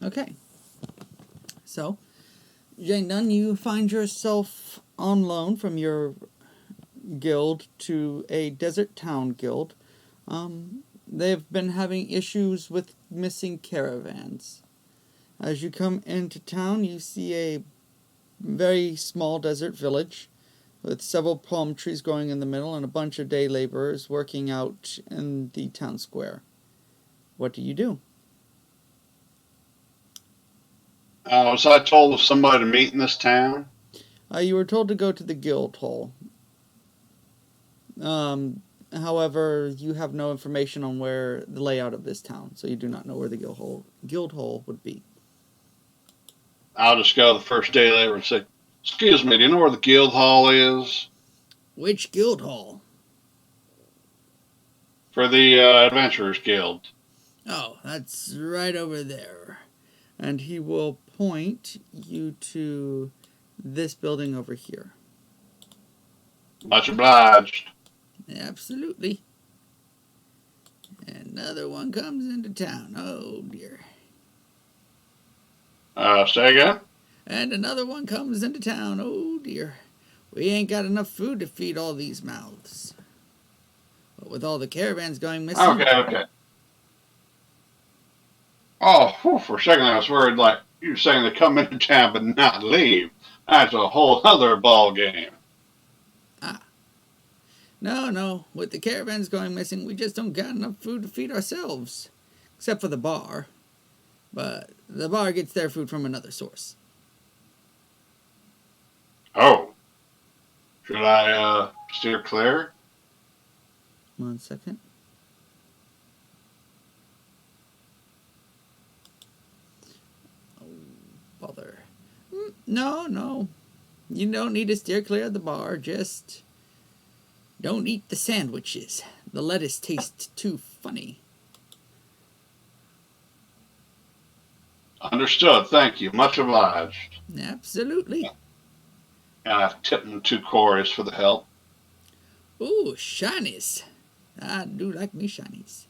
Okay. So, Jane Dunn, you find yourself on loan from your guild to a desert town guild. They've been having issues with missing caravans. As you come into town, you see a very small desert village with several palm trees growing in the middle and a bunch of day laborers working out in the town square. What do you do? Was I told of somebody to meet in this town? You were told to go to the guild hall. However, you have no information on where the layout of this town, so you do not know where the guild hall would be. I'll just go to the first day laborer and say, "Excuse me, do you know where the guild hall is Which guild hall? for the Adventurers Guild?" Oh, that's right over there. And he will point you to this building over here. Much obliged. Absolutely. Another one comes into town. Oh, dear. Say again? And another one comes into town. Oh, dear. We ain't got enough food to feed all these mouths. But with all the caravans going missing... Okay. Oh, whew, for a second I was worried like you were saying they come into town but not leave. That's a whole other ball game. No. With the caravans going missing, we just don't got enough food to feed ourselves. Except for the bar. But the bar gets their food from another source. Oh. Should I steer clear? 1 second. Oh, bother. No. You don't need to steer clear of the bar. Just don't eat the sandwiches. The lettuce tastes too funny. Understood, thank you. Much obliged. Absolutely. And I've tipped them 2 quarters for the help. Ooh, shinies. I do like me shinies.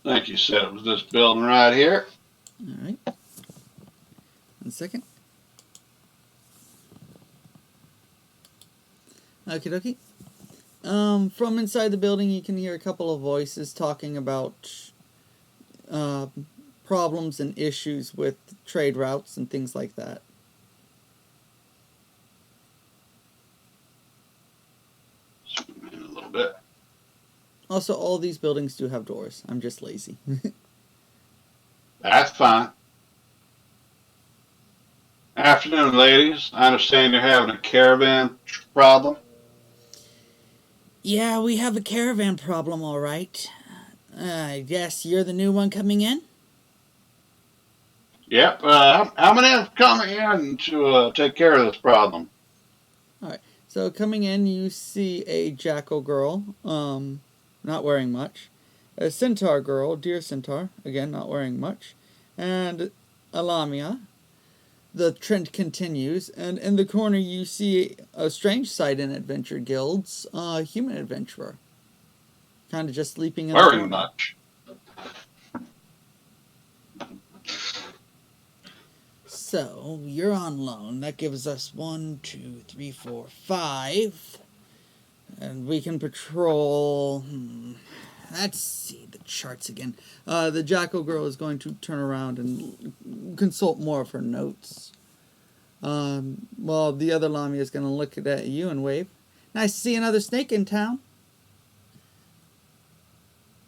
Thank you. Said it was this building right here. Alright. 1 second. Okie dokie. From inside the building, you can hear a couple of voices talking about problems and issues with trade routes and things like that. Zoom in a little bit. Also, all these buildings do have doors. I'm just lazy. That's fine. Afternoon, ladies. I understand you're having a caravan problem. Yeah, we have a caravan problem, all right. I guess you're the new one coming in? Yep. How many have come in to take care of this problem? Alright, so coming in, you see a jackal girl, not wearing much. A centaur girl, deer centaur, again, not wearing much. And a lamia. The trend continues, and in the corner you see a strange sight in adventure guilds, a human adventurer. Kind of just sleeping in the corner. Wearing much. So, you're on loan. That gives us 1, 2, 3, 4, 5. And we can patrol... Let's see the charts again. The jackal girl is going to turn around and consult more of her notes. Well, the other lamia is going to look at you and wave. Nice to see another snake in town.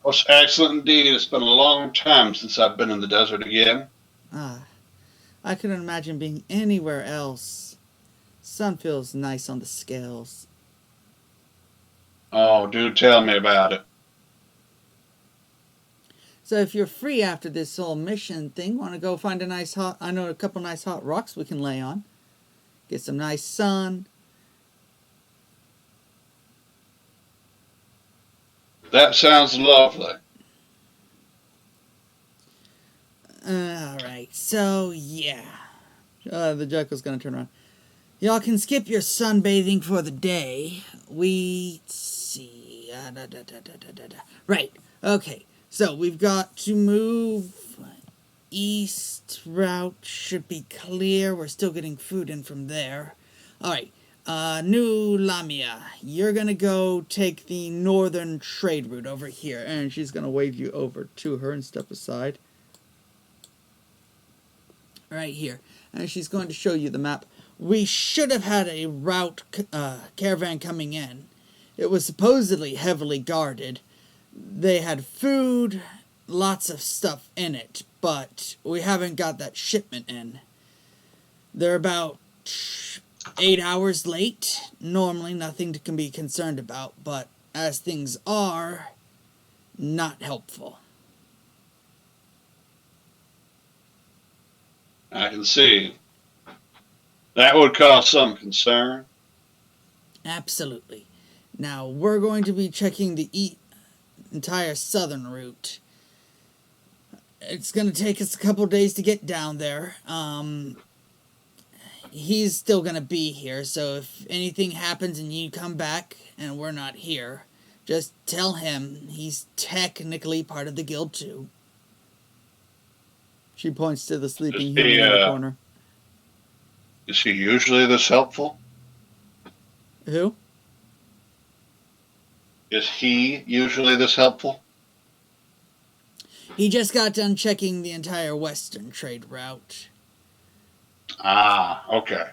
Most excellent indeed. It's been a long time since I've been in the desert again. I couldn't imagine being anywhere else. Sun feels nice on the scales. Oh, do tell me about it. So if you're free after this whole mission thing, want to go find a couple nice hot rocks we can lay on. Get some nice sun. That sounds lovely. Alright, so yeah. The jackal's gonna turn around. Y'all can skip your sunbathing for the day. See. Right. Okay. So we've got to move east. Route should be clear. We're still getting food in from there. All right. New Lamia, you're gonna go take the northern trade route over here, and she's gonna wave you over to her and step aside. Right here, and she's going to show you the map. We should have had a route caravan coming in. It was supposedly heavily guarded. They had food, lots of stuff in it, but we haven't got that shipment in. They're about 8 hours late. Normally, nothing can be concerned about, but as things are, not helpful. I can see. That would cause some concern. Absolutely. Now, we're going to be checking the entire southern route. It's going to take us a couple days to get down there. He's still going to be here, so if anything happens and you come back and we're not here, just tell him he's technically part of the guild too. She points to the sleeping human in the corner. Is he usually this helpful? Who? Is he usually this helpful? He just got done checking the entire western trade route. Ah, okay.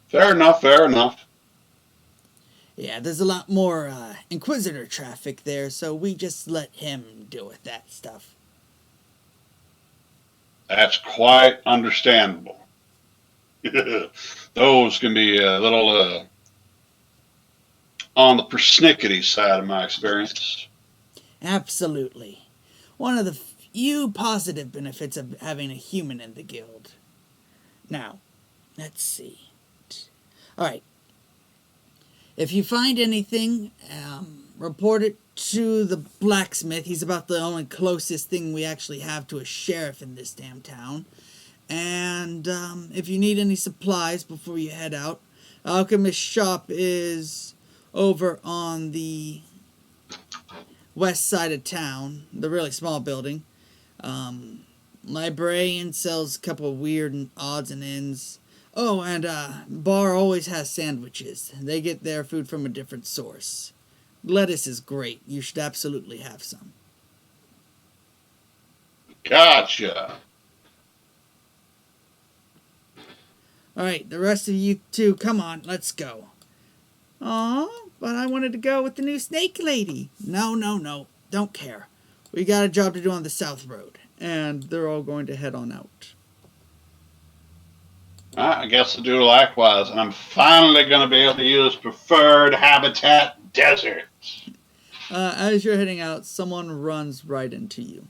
Fair enough, fair enough. Yeah, there's a lot more Inquisitor traffic there, so we just let him deal with that stuff. That's quite understandable. Those can be a little on the persnickety side of my experience. Absolutely. One of the few positive benefits of having a human in the guild. Now, let's see. Alright. If you find anything, report it to the blacksmith. He's about the only closest thing we actually have to a sheriff in this damn town. And if you need any supplies before you head out, Alchemist shop is over on the west side of town, the really small building. Librarian sells a couple of weird odds and ends. Oh, and bar always has sandwiches. They get their food from a different source. Lettuce is great. You should absolutely have some. Gotcha. Alright, the rest of you two, come on, let's go. Aw, but I wanted to go with the new snake lady. No, don't care. We got a job to do on the South Road. And they're all going to head on out. I guess I'll do likewise, and I'm finally going to be able to use preferred habitat deserts. As you're heading out, someone runs right into you.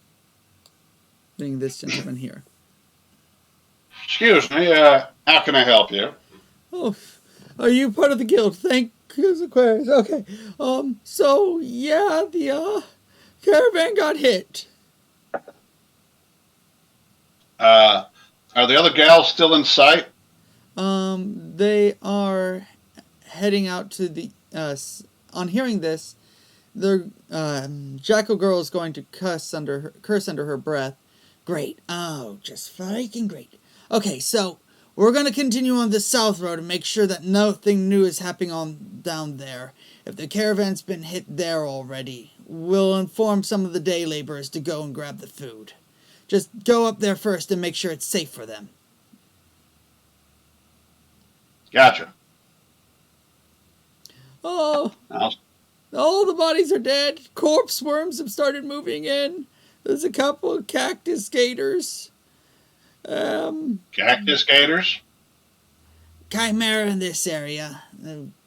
Being this gentleman here. Excuse me, how can I help you? Oh, are you part of the guild? Thank you, Aquarius. Okay. So, yeah, the, caravan got hit. Are the other gals still in sight? They are heading out to the, on hearing this, the, Jackal Girl is going to curse under her breath. Great. Oh, just freaking great. Okay, so, we're going to continue on the South Road and make sure that nothing new is happening on down there. If the caravan's been hit there already, we'll inform some of the day laborers to go and grab the food. Just go up there first and make sure it's safe for them. Gotcha. Oh, all the bodies are dead. Corpse worms have started moving in. There's a couple of cactus gators. Cactus gators? Chimera in this area.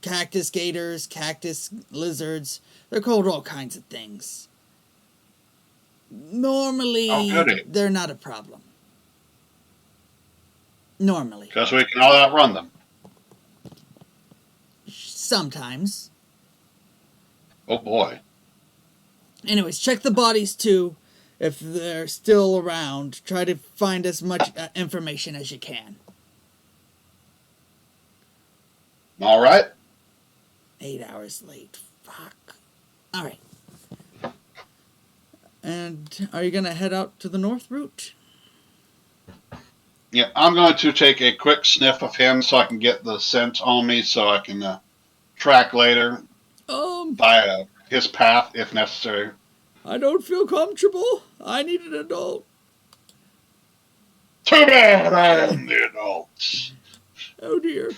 Cactus gators, cactus lizards. They're called all kinds of things. Normally, they're not a problem. Normally. Because we can all outrun them. Sometimes. Oh boy. Anyways, check the bodies too. If they're still around, try to find as much information as you can. All right. 8 hours late. Fuck. Alright. And are you going to head out to the north route? Yeah, I'm going to take a quick sniff of him so I can get the scent on me so I can track later by his path if necessary. I don't feel comfortable. I need an adult. Too bad I am the adults. Oh dear.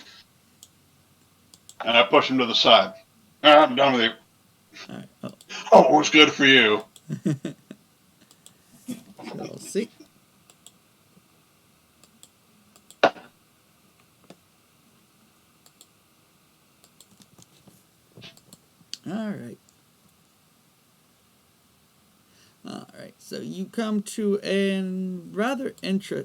And I push him to the side. I'm done with you. Alright. Oh, it was good for you. So we'll see. Alright. Alright, so you come to a rather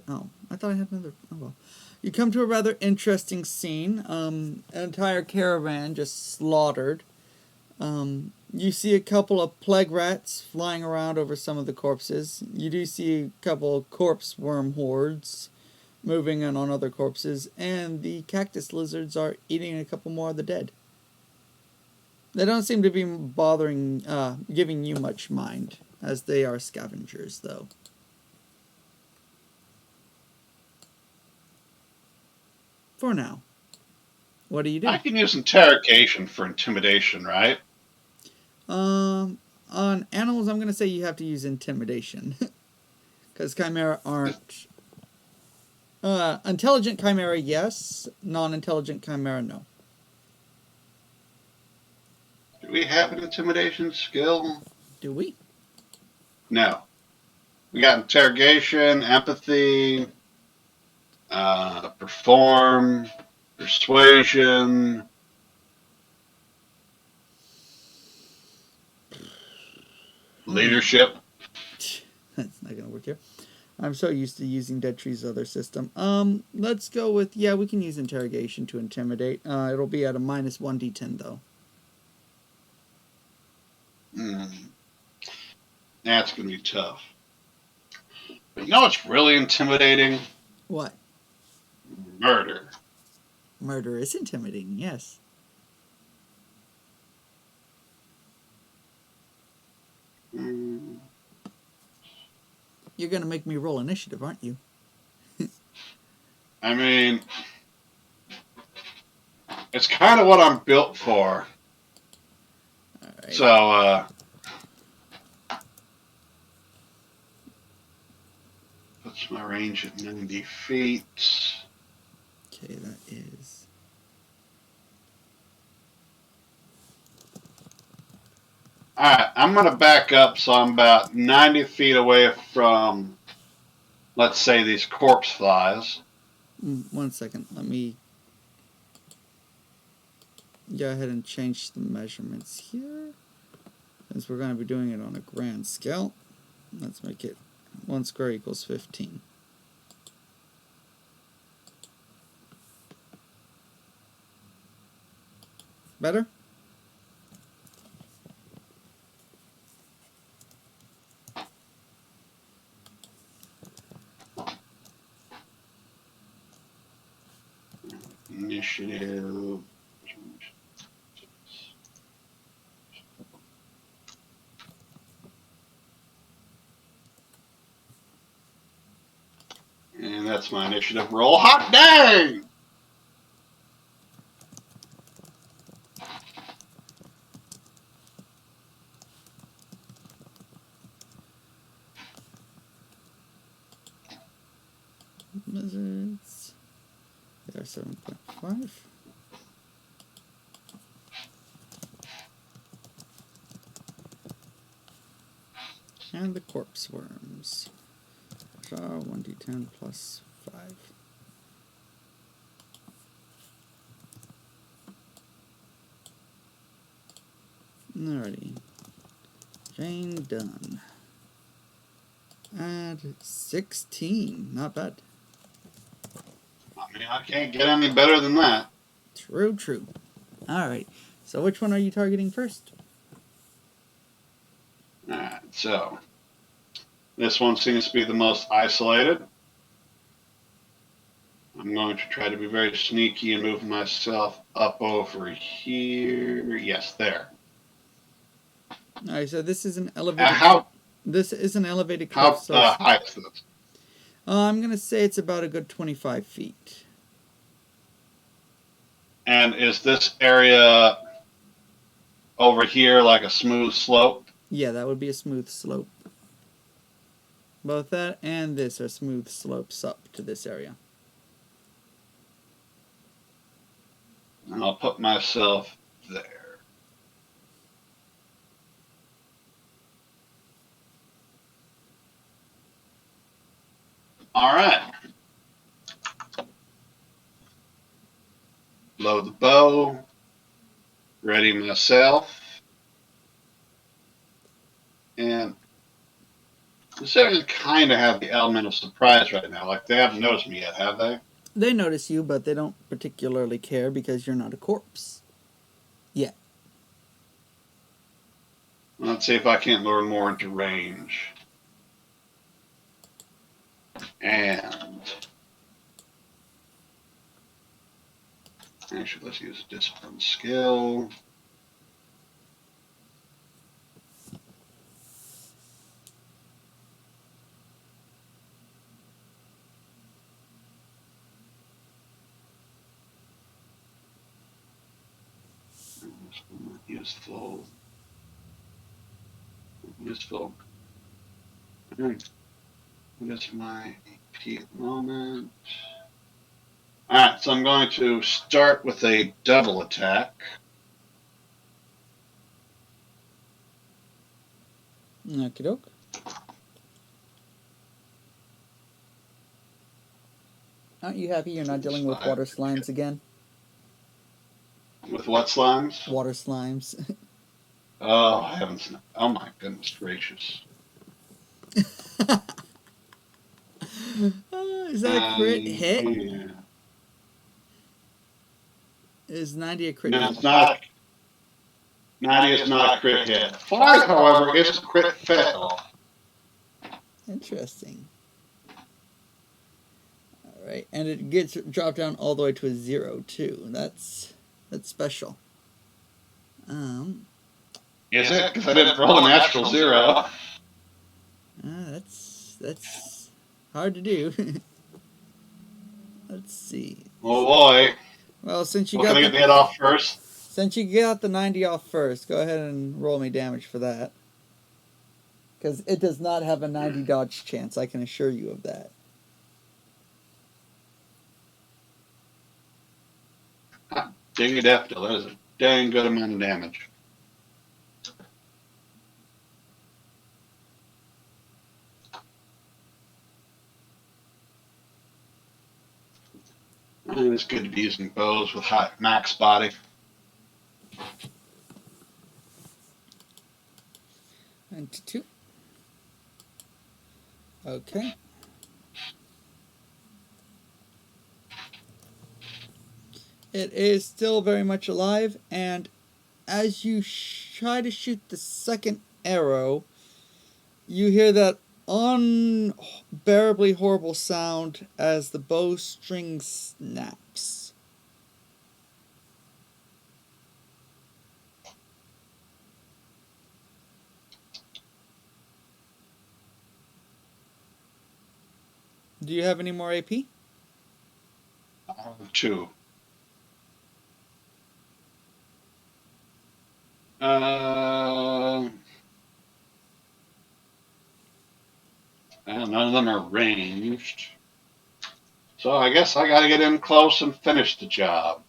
Oh, I thought I had another. Oh well. You come to a rather interesting scene. An entire caravan just slaughtered. You see a couple of plague rats flying around over some of the corpses. You do see a couple of corpse worm hordes moving in on other corpses, and the cactus lizards are eating a couple more of the dead. They don't seem to be giving you much mind, as they are scavengers, though. For now. What do you do? I can use interrogation for intimidation, right? On animals, I'm going to say you have to use intimidation. Because chimera aren't... intelligent chimera, yes. Non-intelligent chimera, no. Do we have an intimidation skill? Do we? No. We got interrogation, empathy, perform, persuasion. Leadership. That's not going to work here. I'm so used to using Dead Tree's other system. Let's go with, yeah, we can use interrogation to intimidate. It'll be at a minus 1d10, though. That's going to be tough. But you know what's really intimidating? What? Murder. Murder is intimidating, yes. You're going to make me roll initiative, aren't you? I mean, it's kind of what I'm built for. Alright. So, puts my range at 90 feet. Okay, that is... Alright, I'm going to back up so I'm about 90 feet away from, let's say, these corpse flies. 1 second, let me go ahead and change the measurements here. Since we're going to be doing it on a grand scale, let's make it 1 square equals 15. Better? Initiative. And that's my initiative roll. Hot dang! Lizards. They are 7.5. And the corpse worms. 1d10 plus 5. Alrighty. Jane done. Add 16. Not bad. I mean, I can't get any better than that. True, true. Alright. So which one are you targeting first? Alright, so this one seems to be the most isolated. I'm going to try to be very sneaky and move myself up over here. Yes, there. All right, so this is an elevated. This is an elevated cliff. How high is this? I'm gonna say it's about a good 25 feet. And is this area over here like a smooth slope? Yeah, that would be a smooth slope. Both that and this are smooth slopes up to this area. And I'll put myself there. All right. Load the bow. Ready myself. And this area kind of have the element of surprise right now. Like, they haven't noticed me yet, have they? They notice you, but they don't particularly care because you're not a corpse. Yet. Let's see if I can't lure more into range. And actually, let's use a discipline skill. Useful. Useful. All right. What is my AP at the moment? Alright, so I'm going to start with a double attack. Okie doke. Aren't you happy you're not dealing with water slimes again? With what slimes? Water slimes. Oh, heavens. Oh, my goodness gracious. Is that a crit hit? Yeah. Is 90 a crit No, hit? it's not. 90 is not a crit hit. 5, however, is a crit fail. Interesting. Alright, and it gets dropped down all the way to a 0, too. That's special. Is it? Because I didn't roll a natural 0. That's hard to do. Let's see. Oh boy. Well, since you Can I get the hit off first? Since you got the 90 off first, go ahead and roll me damage for that. Because it does not have a 90 dodge chance, I can assure you of that. Dang it, that is a dang good amount of damage. And it's good to be using bows with high max body. And 2. Okay. It is still very much alive, and as you try to shoot the second arrow, you hear that unbearably horrible sound as the bowstring snaps. Do you have any more AP? 2. And none of them are ranged. So I guess I gotta get in close and finish the job.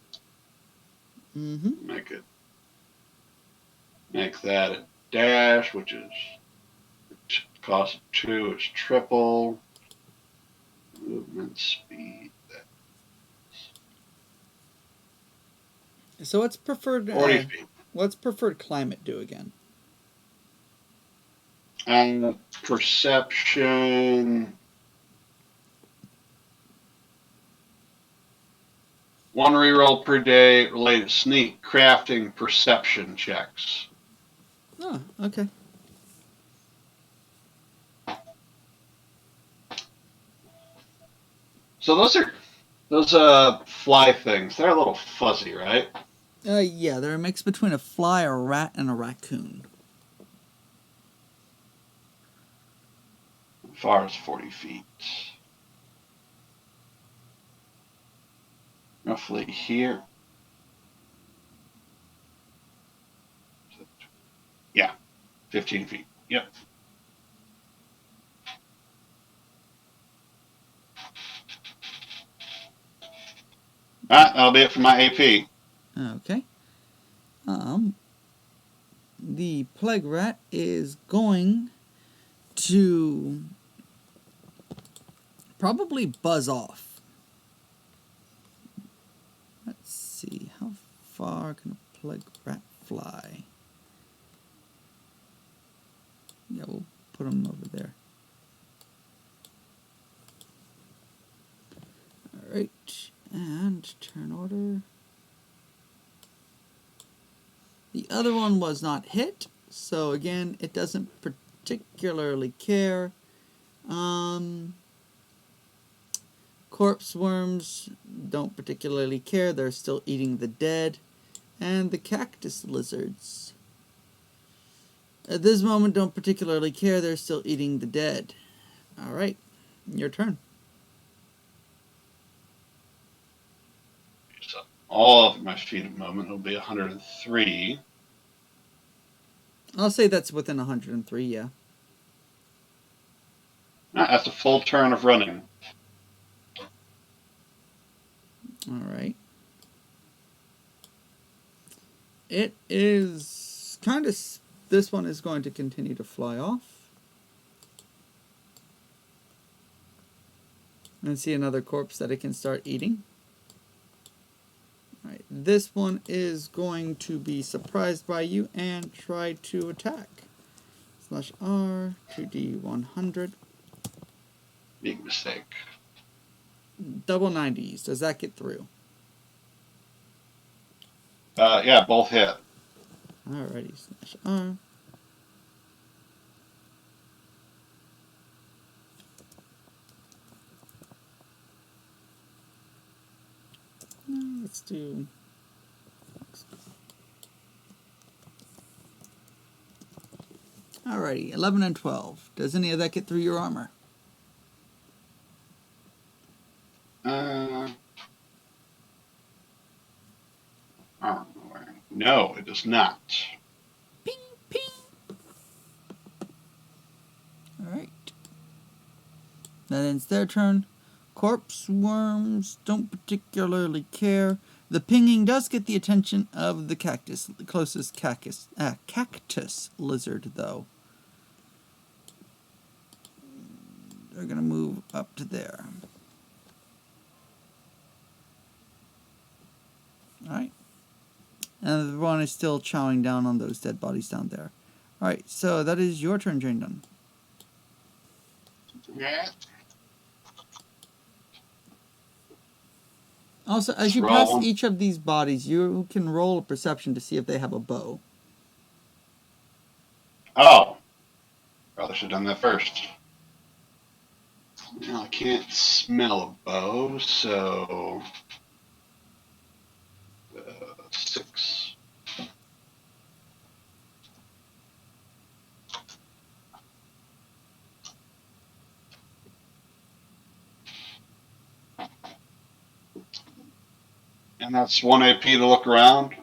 Mm-hmm. Make that a dash, which is cost 2, it's triple. Movement speed. So what's preferred 40 feet. What's preferred climate do again? And perception. 1 reroll per day related to sneak, crafting, perception checks. Oh, okay. So those fly things. They're a little fuzzy, right? Yeah, they're a mix between a fly, a rat, and a raccoon. far as 40 feet. Roughly here. Yeah, 15 feet. Yep. All right, that'll be it for my AP. Okay. The plague rat is going to probably buzz off. Let's see, how far can a plague rat fly? Yeah, we'll put him over there. Alright, and turn order. The other one was not hit, so again, it doesn't particularly care. Corpse worms don't particularly care, they're still eating the dead. And the cactus lizards, at this moment, don't particularly care, they're still eating the dead. Alright, your turn. So all of my feet at the moment will be 103. I'll say that's within 103, yeah. That's a full turn of running. Alright. It is kind of... This one is going to continue to fly off. And see another corpse that it can start eating. Alright, this one is going to be surprised by you and try to attack. /R, 2D100. Big mistake. Double 90s. Does that get through? Yeah, both hit. Alrighty, /R. Let's do... Alrighty, 11 and 12. Does any of that get through your armor? No, it does not. Ping, ping. Alright. That ends their turn. Corpse worms don't particularly care. The pinging does get the attention of the cactus, the closest cactus lizard, though. They're going to move up to there. Alright. And the one is still chowing down on those dead bodies down there. Alright, so that is your turn, Jane Dunn. Yeah. Also, as you pass each of these bodies, you can roll a perception to see if they have a bow. Oh. Probably should have done that first. Now I can't smell a bow, so... 6. And that's 1 AP to look around?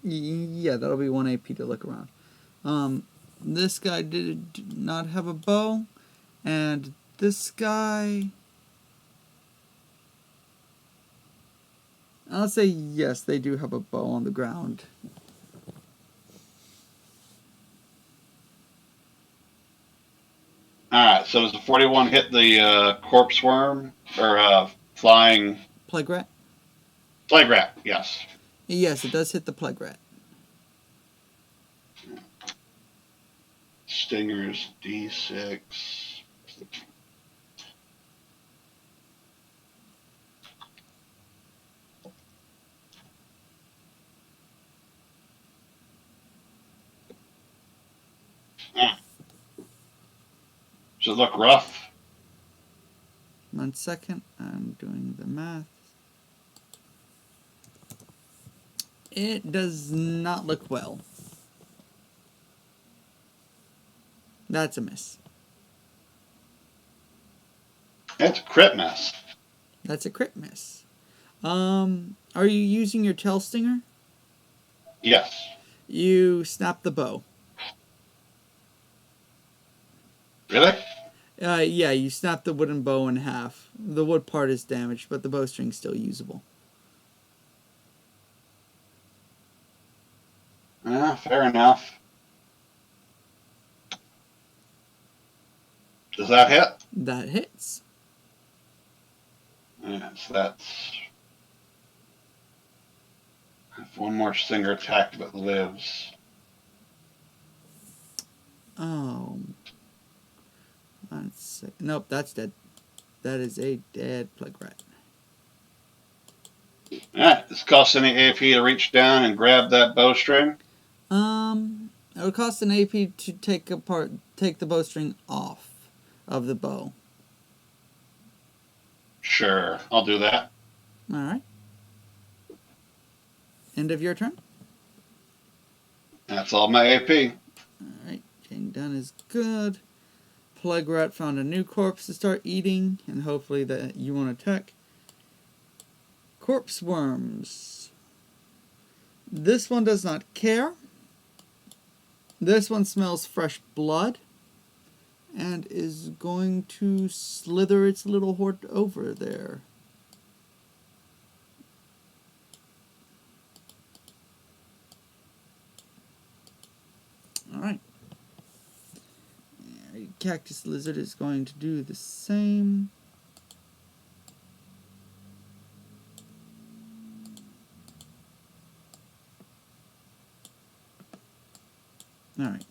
Yeah, that'll be 1 AP to look around. This guy did not have a bow, and this guy... I'll say yes, they do have a bow on the ground. Alright, so does the 41 hit the corpse worm? Or flying... Plague rat? Plague rat, yes. Yes, it does hit the plague rat. Stingers, D6. Does it look rough? 1 second, I'm doing the math. It does not look well. That's a miss. It's a crit miss. That's a crit miss. Are you using your tail stinger? Yes. You snap the bow. Really? Yeah, you snap the wooden bow in half. The wood part is damaged, but the bowstring's still usable. Fair enough. Does that hit? That hits. Yes, that's... If one more stinger attack that lives. Oh. Let's see. Nope, that's dead. That is a dead plague rat. Alright, does it cost any AP to reach down and grab that bowstring? It would cost an AP to take the bowstring off of the bow. Sure, I'll do that. Alright. End of your turn. That's all my AP. Alright, Jane Dunn is good. Plague rat found a new corpse to start eating, and hopefully that you won't attack. Corpse worms. This one does not care. This one smells fresh blood and is going to slither its little horde over there. Alright. Cactus lizard is going to do the same. Alright.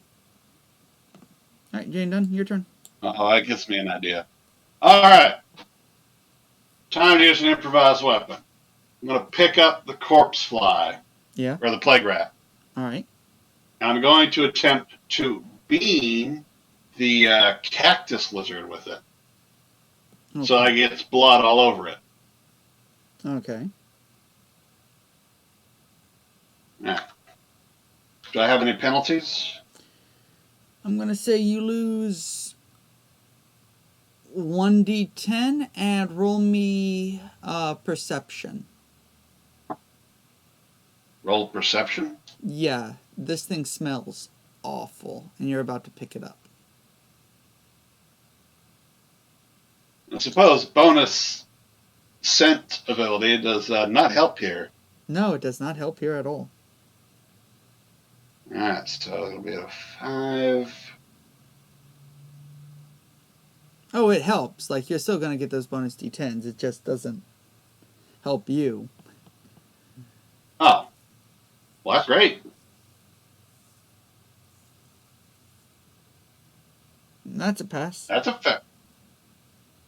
Alright, Jane Dunn, your turn. Uh-oh, that gives me an idea. Alright. Time to use an improvised weapon. I'm going to pick up the corpse fly. Yeah. Or the plague rat. Alright. And I'm going to attempt to beam the cactus lizard with it. Okay. So I get its blood all over it. Okay. Yeah. Do I have any penalties? I'm going to say you lose 1d10 and roll me perception. Roll perception? Yeah, this thing smells awful, and you're about to pick it up. I suppose bonus scent ability does not help here. No, it does not help here at all. Alright, so it'll be a 5. Oh, it helps. Like, you're still going to get those bonus d10s. It just doesn't help you. Oh. Well, that's great. That's a pass. That's a fair.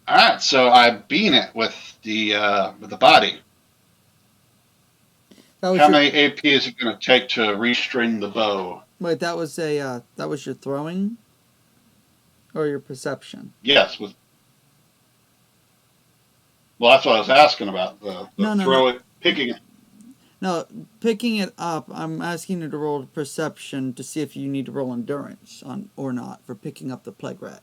Alright, so I beam it with the body. How many AP is it going to take to restring the bow? Wait, that was your throwing? Or your perception? Yes. Well, that's what I was asking about. Picking it. No, picking it up, I'm asking you to roll perception to see if you need to roll endurance or not for picking up the plague rat.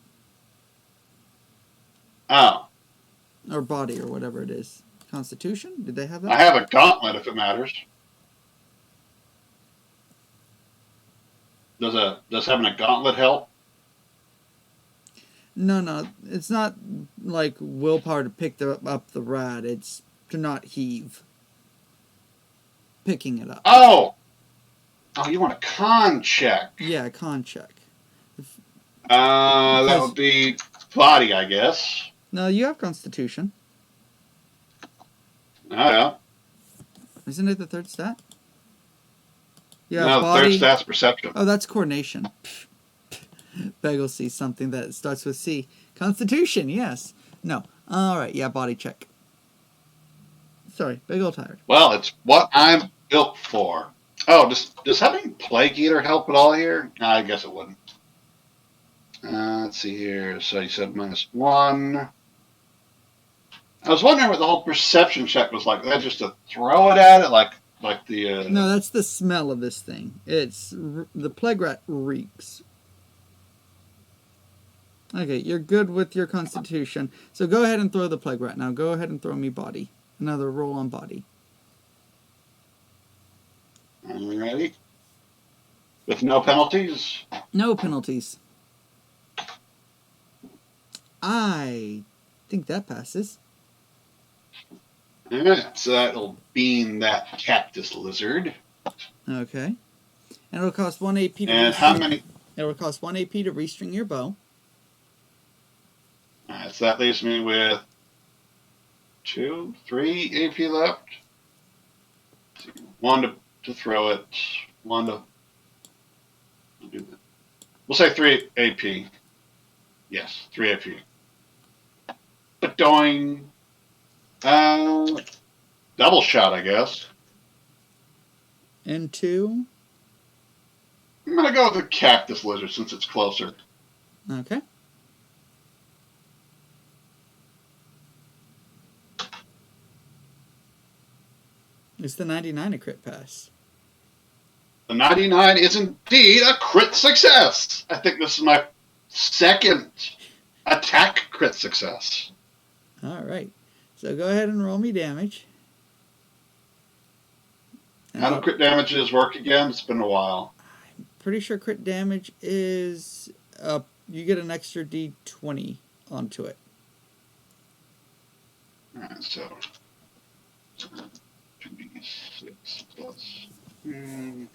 Oh. Or body, or whatever it is. Constitution? Did they have that? I have a gauntlet if it matters. Does having a gauntlet help? No. It's not like willpower to pick up the rat. It's to not heave. Picking it up. Oh, you want a con check? Yeah, con check. That would be body, I guess. No, you have Constitution. Oh, yeah. Isn't it the third stat? Yeah, no, body. The third stat's perception. Oh, that's coordination. Bagel sees something that starts with C. Constitution, yes. No. Alright, yeah, body check. Sorry, Bagel tired. Well, it's what I'm built for. Oh, does having Plague Eater help at all here? No, I guess it wouldn't. Let's see here. So you said -1. I was wondering what the whole perception check was like. That just to throw it at it, like the. No, that's the smell of this thing. It's the plague rat reeks. Okay, you're good with your constitution. So go ahead and throw the plague rat now. Go ahead and throw me body. Another roll on body. Alrighty. With no penalties? No penalties. I think that passes. Alright, so that'll bean that cactus lizard. Okay. And it'll cost 1 AP to And how many? It'll cost 1 AP to restring your bow. Alright, so that leaves me with 3 AP left. 1 to throw it. 1 to do that. We'll say 3 AP. Yes, 3 AP. But doing double shot, I guess. And 2. I'm gonna go with the cactus lizard since it's closer. Okay. It's the 99 a crit pass. The 99 is indeed a crit success. I think this is my second attack crit success. Alright. So go ahead and roll me damage. How do crit damages work again? It's been a while. I'm pretty sure crit damage is you get an extra d20 onto it. Alright, so 2d6 plus. And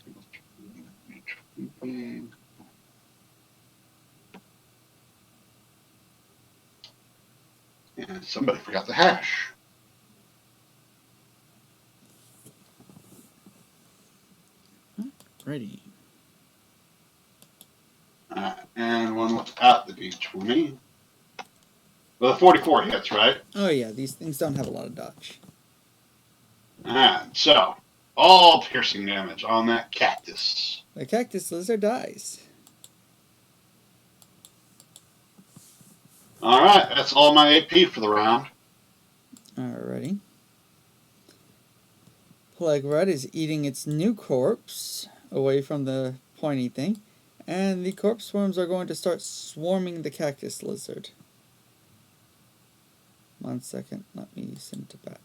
somebody forgot the hash. Ready. And one without the d20. Well, the 44 hits, right? Oh yeah, these things don't have a lot of dodge. And so, all piercing damage on that cactus. The cactus lizard dies. Alright, that's all my AP for the round. Alrighty. Plague Rat is eating its new corpse away from the pointy thing, and the corpse worms are going to start swarming the cactus lizard. 1 second, let me send it back.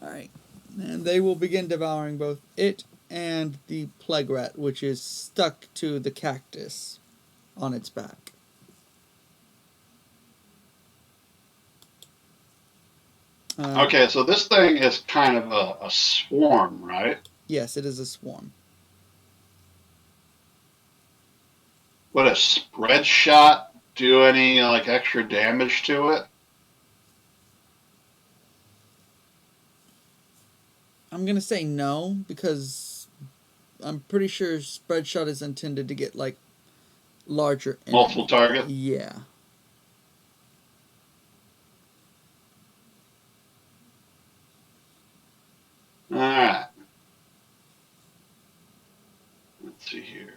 Alright, and they will begin devouring both it and the plague rat, which is stuck to the cactus on its back. Okay, so this thing is kind of a swarm, right? Yes, it is a swarm. Would a spread shot do any like extra damage to it? I'm gonna say no, because I'm pretty sure spread shot is intended to get like larger enemies. Multiple target? Yeah. Alright. Let's see here.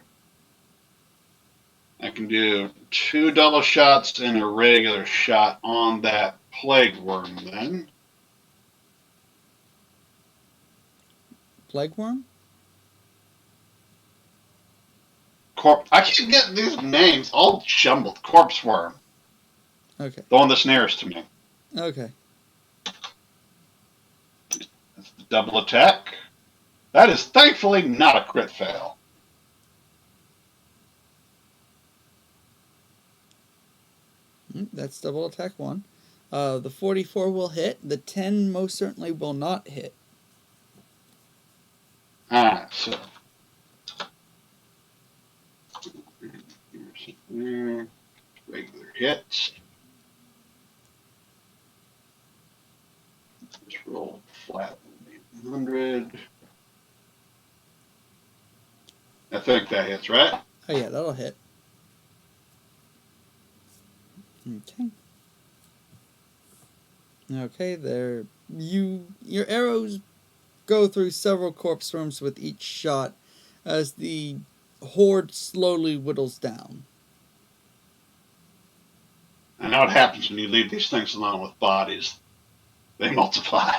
I can do 2 double shots and a regular shot on that plague worm then. Plague worm? I keep getting these names all jumbled. Corpse worm. Okay. The one that's nearest to me. Okay. That's the double attack. That is thankfully not a crit fail. That's double attack 1. The 44 will hit. The 10 most certainly will not hit. Alright, so. Regular hits. Just roll flat 100. I think that hits, right? Oh yeah, that'll hit. Okay. Okay, there. Your arrows go through several corpse worms with each shot as the horde slowly whittles down. I know what happens when you leave these things alone with bodies. They multiply.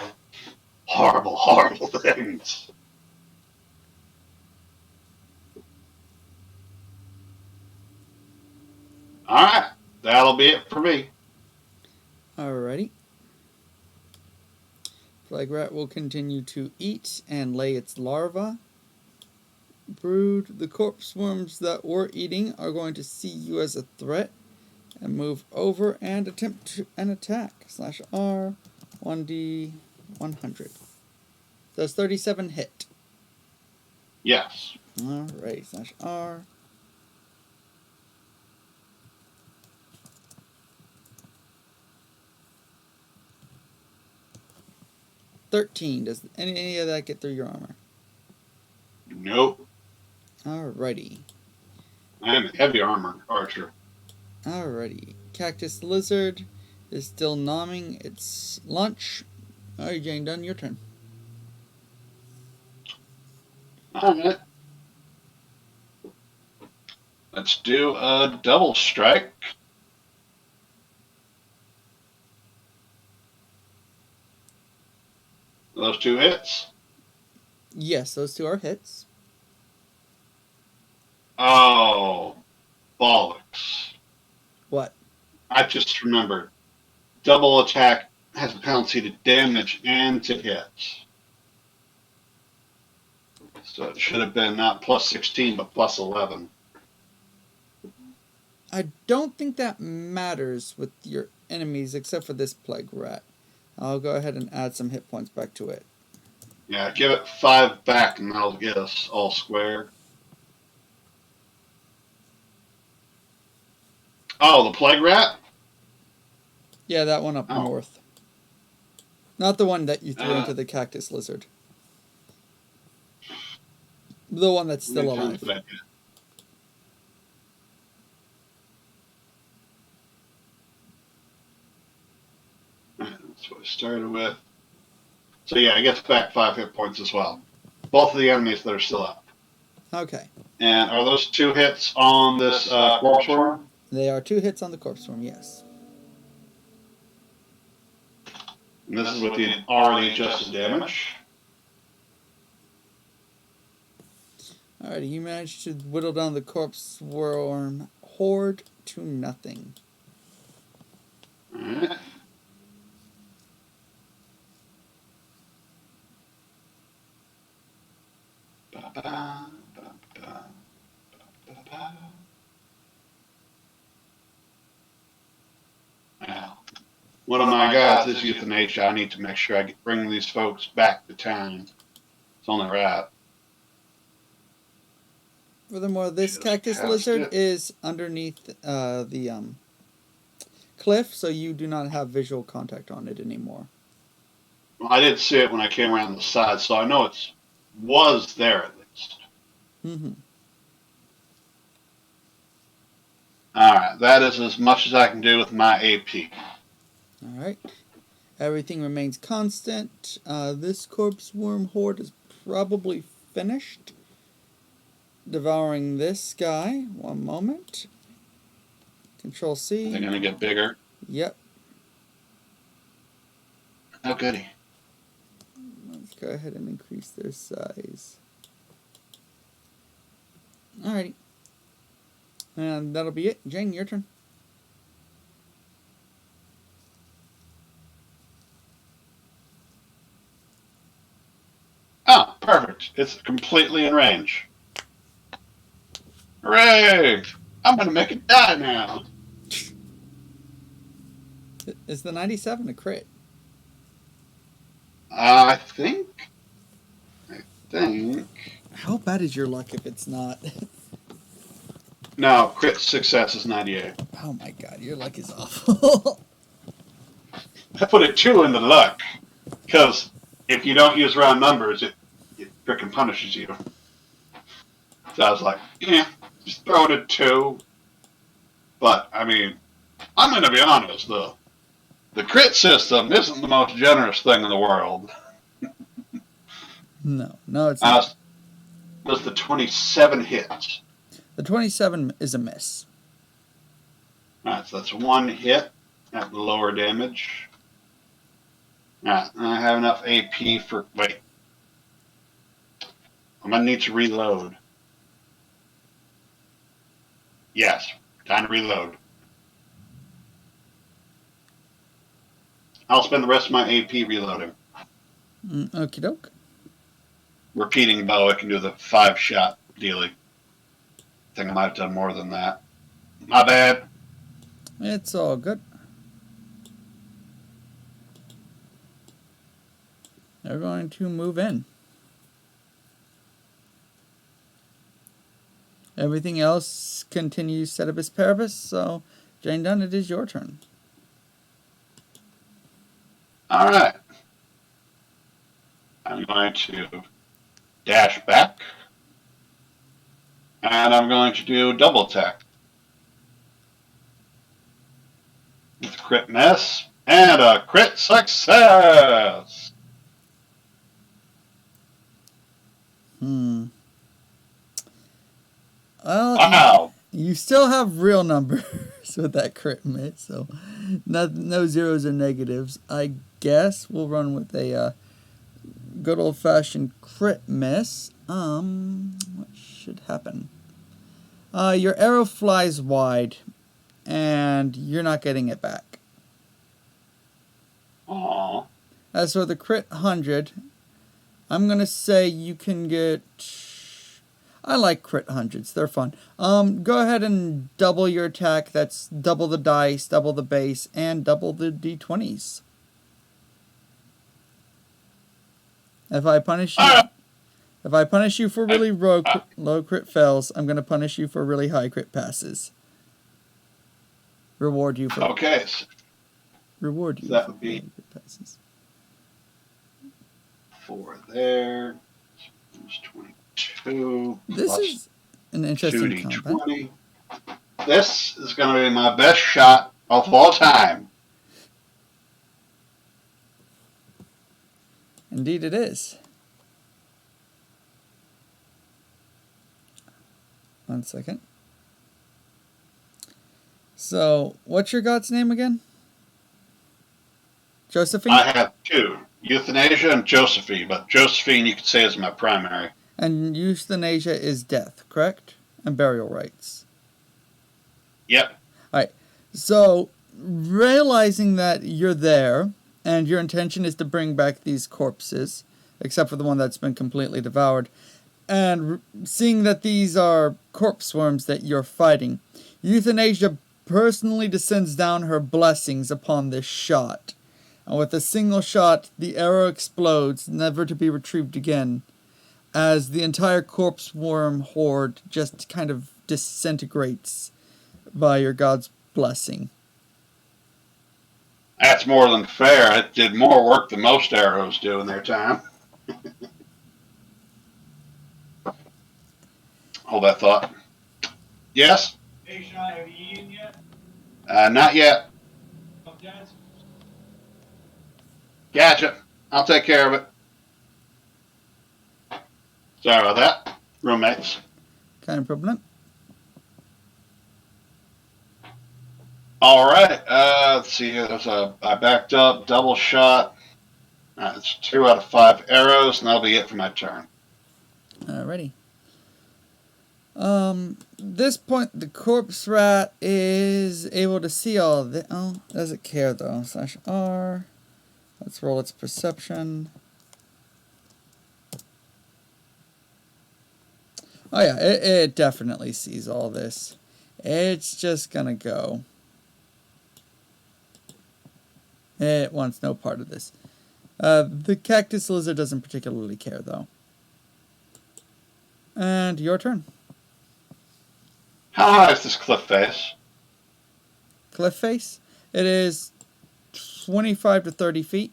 Horrible, horrible things. Alright. That'll be it for me. Alrighty. Plague rat will continue to eat and lay its larva. Brood, the corpse worms that were eating are going to see you as a threat and move over and attempt an attack. /R 1D 100. Does 37 hit? Yes. Alright, /R. $13. Does any of that get through your armor? Nope. Alrighty. I am a heavy armor archer. Alrighty. Cactus lizard is still nomming its lunch. Alright, Jane, done. Your turn. Alright. Let's do a double strike. Those 2 hits. Yes, those 2 are hits. Oh, bollocks. What? I just remembered. Double attack has a penalty to damage and to hits. So it should have been not plus 16, but plus 11. I don't think that matters with your enemies except for this plague rat. I'll go ahead and add some hit points back to it. Yeah, give it 5 back and that'll get us all square. Oh, the plague rat? Yeah, that one up north. Not the one that you threw into the cactus lizard. The one that's still alive. That's what I started with. So yeah, I get back 5 hit points as well. Both of the enemies that are still up. Okay. And are those 2 hits on this corpse worm? They are 2 hits on the corpse worm, yes. And this is with the already adjusted damage. Alright, you managed to whittle down the corpse worm horde to nothing. Alright. Now, one of my gods is euthanasia. I need to make sure I bring these folks back to town. It's only right. Furthermore, this cactus lizard is underneath the cliff, so you do not have visual contact on it anymore. Well, I didn't see it when I came around the side, so I know it was there at least. Mm-hmm. Alright, that is as much as I can do with my AP. Alright. Everything remains constant. This corpse worm horde is probably finished devouring this guy. One moment. Control C. They're going to get bigger. Yep. Oh, goody. Let's go ahead and increase their size. Alrighty. And that'll be it. Jane, your turn. Oh, perfect. It's completely in range. Hooray! I'm going to make it die now. Is the 97 a crit? I think. How bad is your luck if it's not? No, crit success is 98. Oh my god, your luck is awful. I put a 2 into luck, because if you don't use round numbers, it frickin' punishes you. So I was like, yeah, just throw it a 2. But, I mean, I'm going to be honest, though. The crit system isn't the most generous thing in the world. No, it's not. Was the 27 hits? The 27 is a miss. Alright, so that's 1 hit at lower damage. Alright, I have enough AP for... Wait. I'm going to need to reload. Yes, time to reload. I'll spend the rest of my AP reloading. Okie doke. Repeating bow, I can do the 5-shot dealing. I think I might have done more than that. My bad. It's all good. They're going to move in. Everything else continues Setibus Paribus, so Jane Dunn, it is your turn. All right. I'm going to dash back. And I'm going to do double attack. With a crit miss. And a crit success! Well, Wow. you still have real numbers with that crit miss, so no zeros or negatives. I guess we'll run with a good old-fashioned crit miss. What should happen? Your arrow flies wide, and you're not getting it back. Aww. As for the crit 100, I'm gonna say you can get. I like crit 100s. They're fun. Go ahead and double your attack. That's double the dice, double the base, and double the d20s. If I punish you for really low crit fails, I'm gonna punish you for really high crit passes. Reward you for that really would be crit passes. 4 there. 22. This is an interesting 2d20. combat. This is going to be my best shot of all time. Indeed it is. 1 second. So, what's your god's name again? Josephine? I have 2. Euthanasia and Josephine, but Josephine you could say is my primary. And euthanasia is death, correct? And burial rites. Yep. Alright, so realizing that you're there, and your intention is to bring back these corpses, except for the one that's been completely devoured, and seeing that these are corpse worms that you're fighting, euthanasia personally descends down her blessings upon this shot. And with a single shot, the arrow explodes, never to be retrieved again, as the entire corpse worm horde just kind of disintegrates by your god's blessing. That's more than fair. It did more work than most arrows do in their time. Hold that thought. Yes? Hey, Sean, have you eaten yet? Not yet. Gotcha. I'll take care of it. Sorry about that. Roommates. Kind of problem. All right. Let's see here. I backed up, double shot. It's 2 out of 5 arrows, and that'll be it for my turn. Alrighty. This point, the corpse rat is able to see all the. Oh, doesn't care though. /R. Let's roll its perception. Oh yeah, it definitely sees all this. It's just gonna go. It wants no part of this. The cactus lizard doesn't particularly care though. And your turn. How high is this cliff face? Cliff face. It is 25 to 30 feet.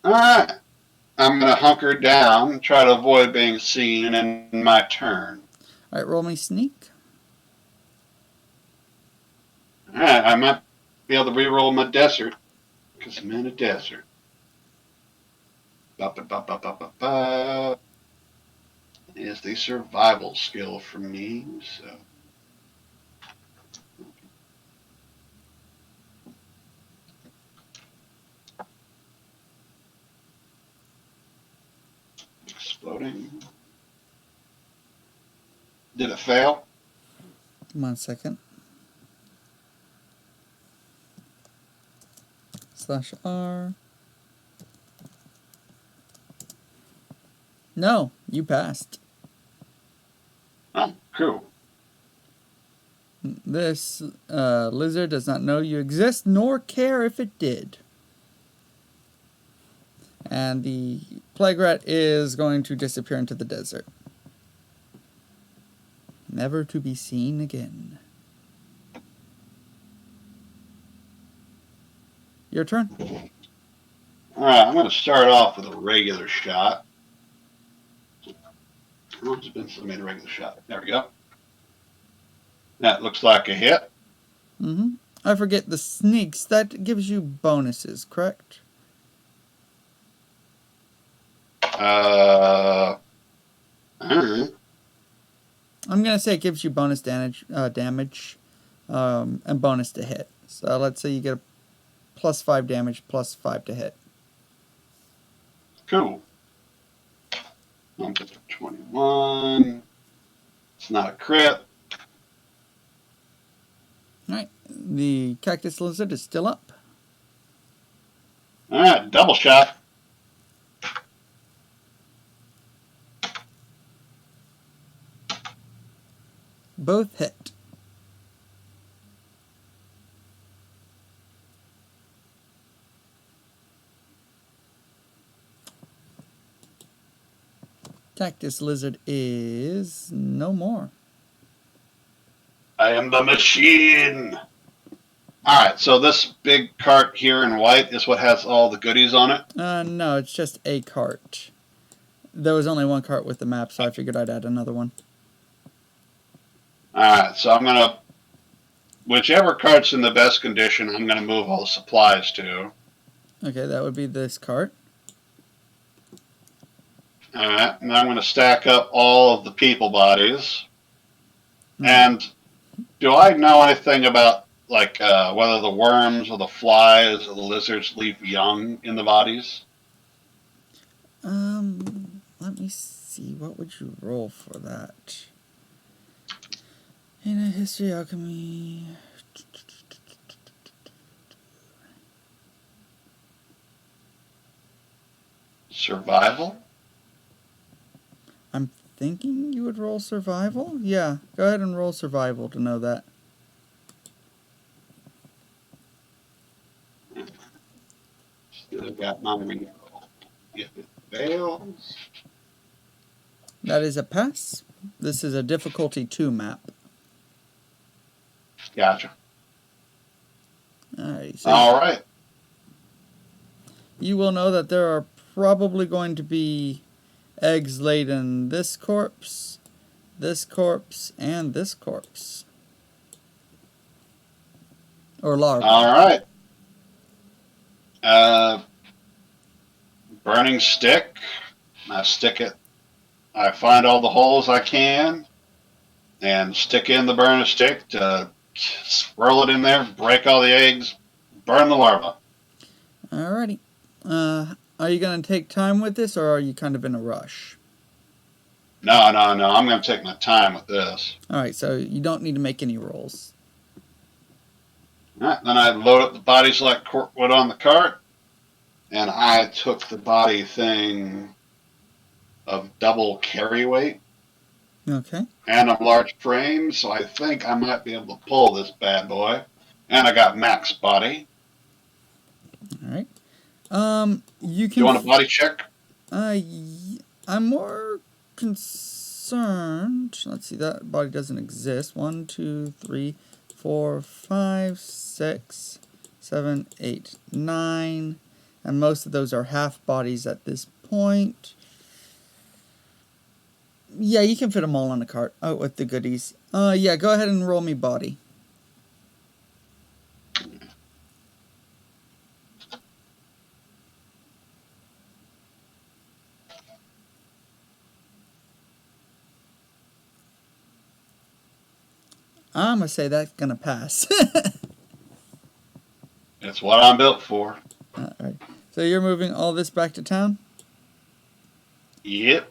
All right. I'm going to hunker down, try to avoid being seen in my turn. All right, roll me sneak. All right. I might be able to reroll my desert because I'm in a desert. Is the survival skill for me, so. Loading. Did it fail? 1 second. /R. No, you passed. Oh, cool. This lizard does not know you exist, nor care if it did. And the plague rat is going to disappear into the desert. Never to be seen again. Your turn. All right, I'm going to start off with a regular shot. What's been made a regular shot? There we go. That looks like a hit. Mm-hmm. I forget the sneaks. That gives you bonuses, correct? I don't know. I'm gonna say it gives you bonus damage, and bonus to hit. So let's say you get a +5 damage, +5 to hit. Cool. I'm just 21. It's not a crit. All right. The cactus lizard is still up. All right, double shot. Both hit. Cactus lizard is no more. I am the machine. All right, so this big cart here in white is what has all the goodies on it. No, it's just a cart. There was only one cart with the map, so I figured I'd add another one. All right, so I'm gonna, whichever cart's in the best condition, I'm gonna move all the supplies to. Okay, that would be this cart. All right, and I'm gonna stack up all of the people bodies. And do I know anything about like whether the worms or the flies or the lizards leave young in the bodies? Let me see. What would you roll for that? In a history alchemy. Survival? I'm thinking you would roll survival? Yeah, go ahead and roll survival to know that. Still got my reroll. If it fails. That is a pass. This is a difficulty 2 map. Gotcha. Alright, so All right. you will know that there are probably going to be eggs laid in this corpse, and this corpse. Or larvae. All right. Burning stick. I stick it. I find all the holes I can and stick in the burning stick to swirl it in there, break all the eggs, burn the larva. Alrighty. Are you going to take time with this, or are you kind of in a rush? No. I'm going to take my time with this. Alright, so you don't need to make any rolls. All right, then I load up the bodies like corkwood on the cart, and I took the body thing of double carry weight Okay. and a large frame, so I think I might be able to pull this bad boy. And I got max body. Alright. You Do can. you want a body check? I'm more concerned. Let's see, that body doesn't exist. 1, 2, 3, 4, 5, 6, 7, 8, 9. And most of those are half bodies at this point. Yeah, you can fit them all on the cart. Oh, with the goodies. Yeah, go ahead and roll me body. I'm going to say that's going to pass. It's what I'm built for. Alright. So you're moving all this back to town? Yep.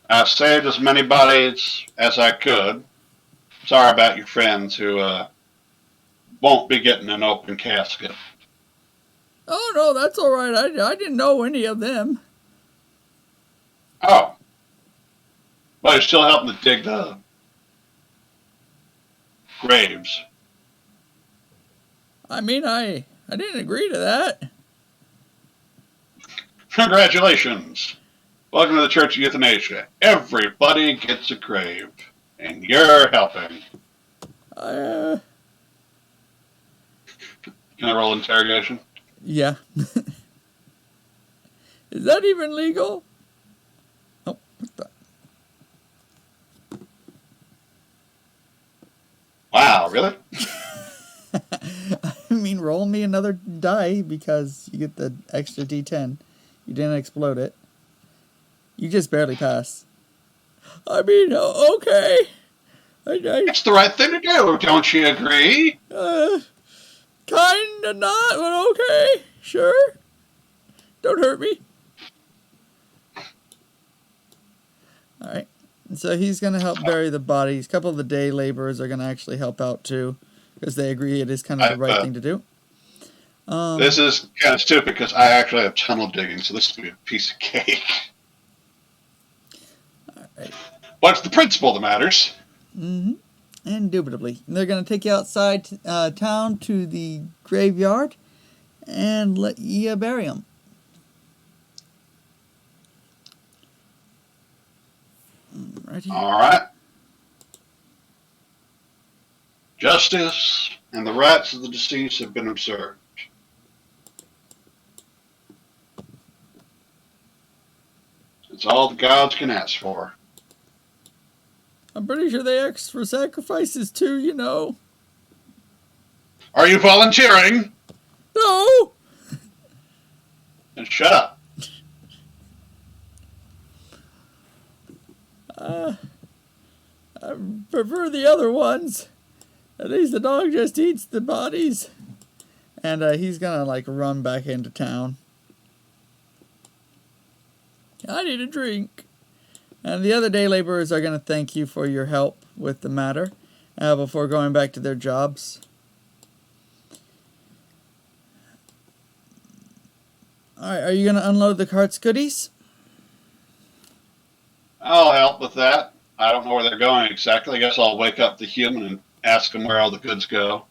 I saved as many bodies as I could. Sorry about your friends who won't be getting an open casket. Oh, no, that's all right. I didn't know any of them. Oh, but you're still helping to dig the graves. I mean, I didn't agree to that. Congratulations. Welcome to the Church of Euthanasia. Everybody gets a grave, and you're helping. I, Can I roll interrogation? yeah. Is that even legal? Oh, what the? Wow, really? I mean, roll me another die because you get the extra D10. You didn't explode it. You just barely pass. I mean, okay. It's the right thing to do, don't you agree? Kinda not, but okay. Sure. Don't hurt me. Alright. So he's going to help bury the bodies. A couple of the day laborers are going to actually help out too. Because they agree it is kind of the right thing to do. This is kind of stupid because I actually have tunnel digging, so this could be a piece of cake. Alright. But it's the principle that matters. Mm-hmm. Indubitably. They're going to take you outside town to the graveyard and let you bury them. Alrighty. All right. Justice and the rights of the deceased have been observed. It's all the gods can ask for. I'm pretty sure they asked for sacrifices too, you know. Are you volunteering? No! Then shut up. I prefer the other ones. At least the dog just eats the bodies. And he's gonna like run back into town. I need a drink. And the other day laborers are gonna thank you for your help with the matter before going back to their jobs. Alright, are you gonna unload the cart's goodies? I'll help with that. I don't know where they're going exactly. I guess I'll wake up the human and ask him where all the goods go.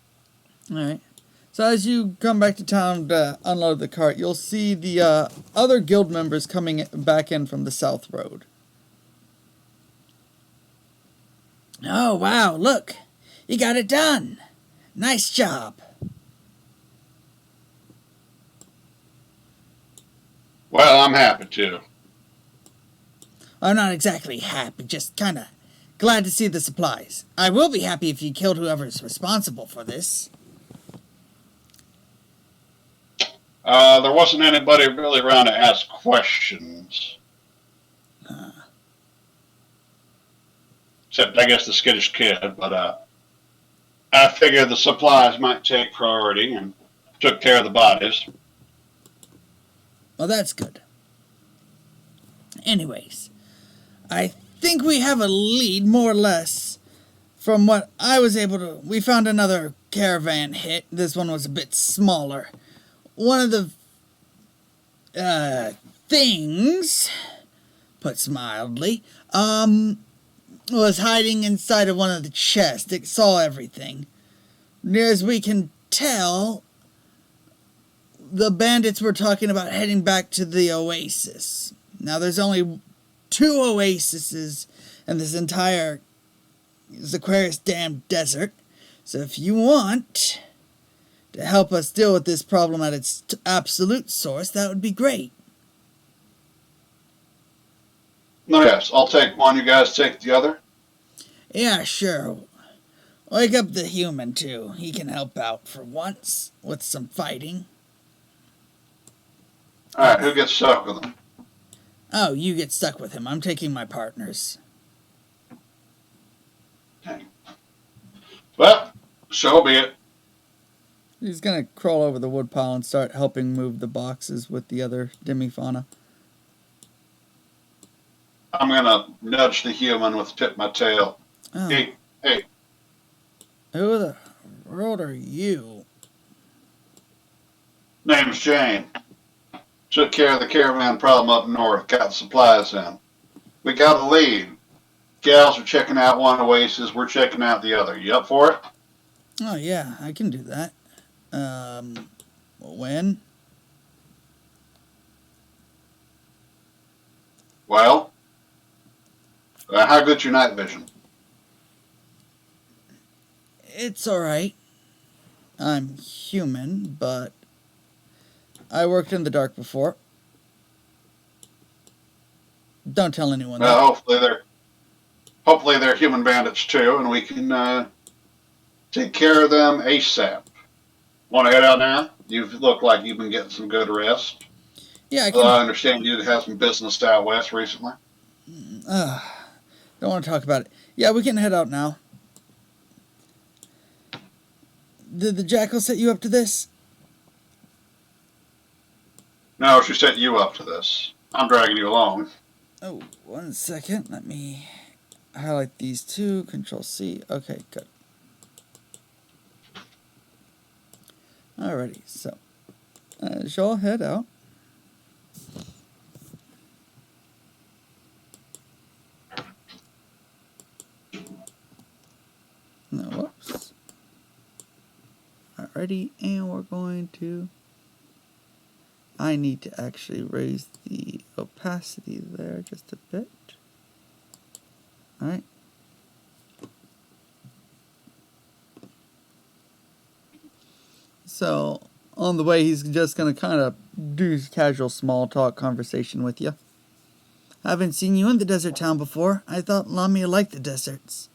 Alright. So as you come back to town to unload the cart, you'll see the other guild members coming back in from the south road. Oh, wow, look. You got it done. Nice job. Well, I'm happy to. I'm not exactly happy, just kind of glad to see the supplies. I will be happy if you killed whoever's responsible for this. There wasn't anybody really around to ask questions. Except, I guess, the skittish kid. But I figured the supplies might take priority and took care of the bodies. Well, that's good. Anyways, I think we have a lead, more or less. From what I was able to... We found another caravan hit. This one was a bit smaller. One of the things, put mildly, was hiding inside of one of the chests. It saw everything. Near as we can tell, the bandits were talking about heading back to the oasis. Now, there's only 2 oases in this entire Aquarius damn desert. So if you want to help us deal with this problem at its absolute source, that would be great. No, yes, I'll take one. You guys take the other. Yeah, sure. Wake up the human, too. He can help out for once with some fighting. All right, who gets stuck with them? Oh, you get stuck with him. I'm taking my partners. Okay. Well, so be it. He's gonna crawl over the woodpile and start helping move the boxes with the other demifauna. I'm gonna nudge the human with the tip of my tail. Oh, Hey, who the world are you? name's Jane. Took care of the caravan problem up north, got the supplies in. We got a lead. Gals are checking out one oasis, we're checking out the other. You up for it? Oh, yeah, I can do that. When? Well, how good's your night vision? It's alright. I'm human, but I worked in the dark before. Don't tell anyone that. Well, hopefully they're human bandits too, and we can take care of them ASAP. Want to head out now? You look like you've been getting some good rest. Yeah, I Although can. I understand you have some business out west recently. Don't want to talk about it. Yeah, we can head out now. Did the jackal set you up to this? No, she set you up to this. I'm dragging you along. Oh, 1 second. Let me highlight these two. Control C. Okay, good. Alrighty, so as y'all head out, no, whoops. Alrighty, and we're going to. I need to actually raise the opacity there just a bit. Alright. So, on the way, he's just going to kind of do casual small talk conversation with you. I haven't seen you in the desert town before. I thought Lamia liked the deserts.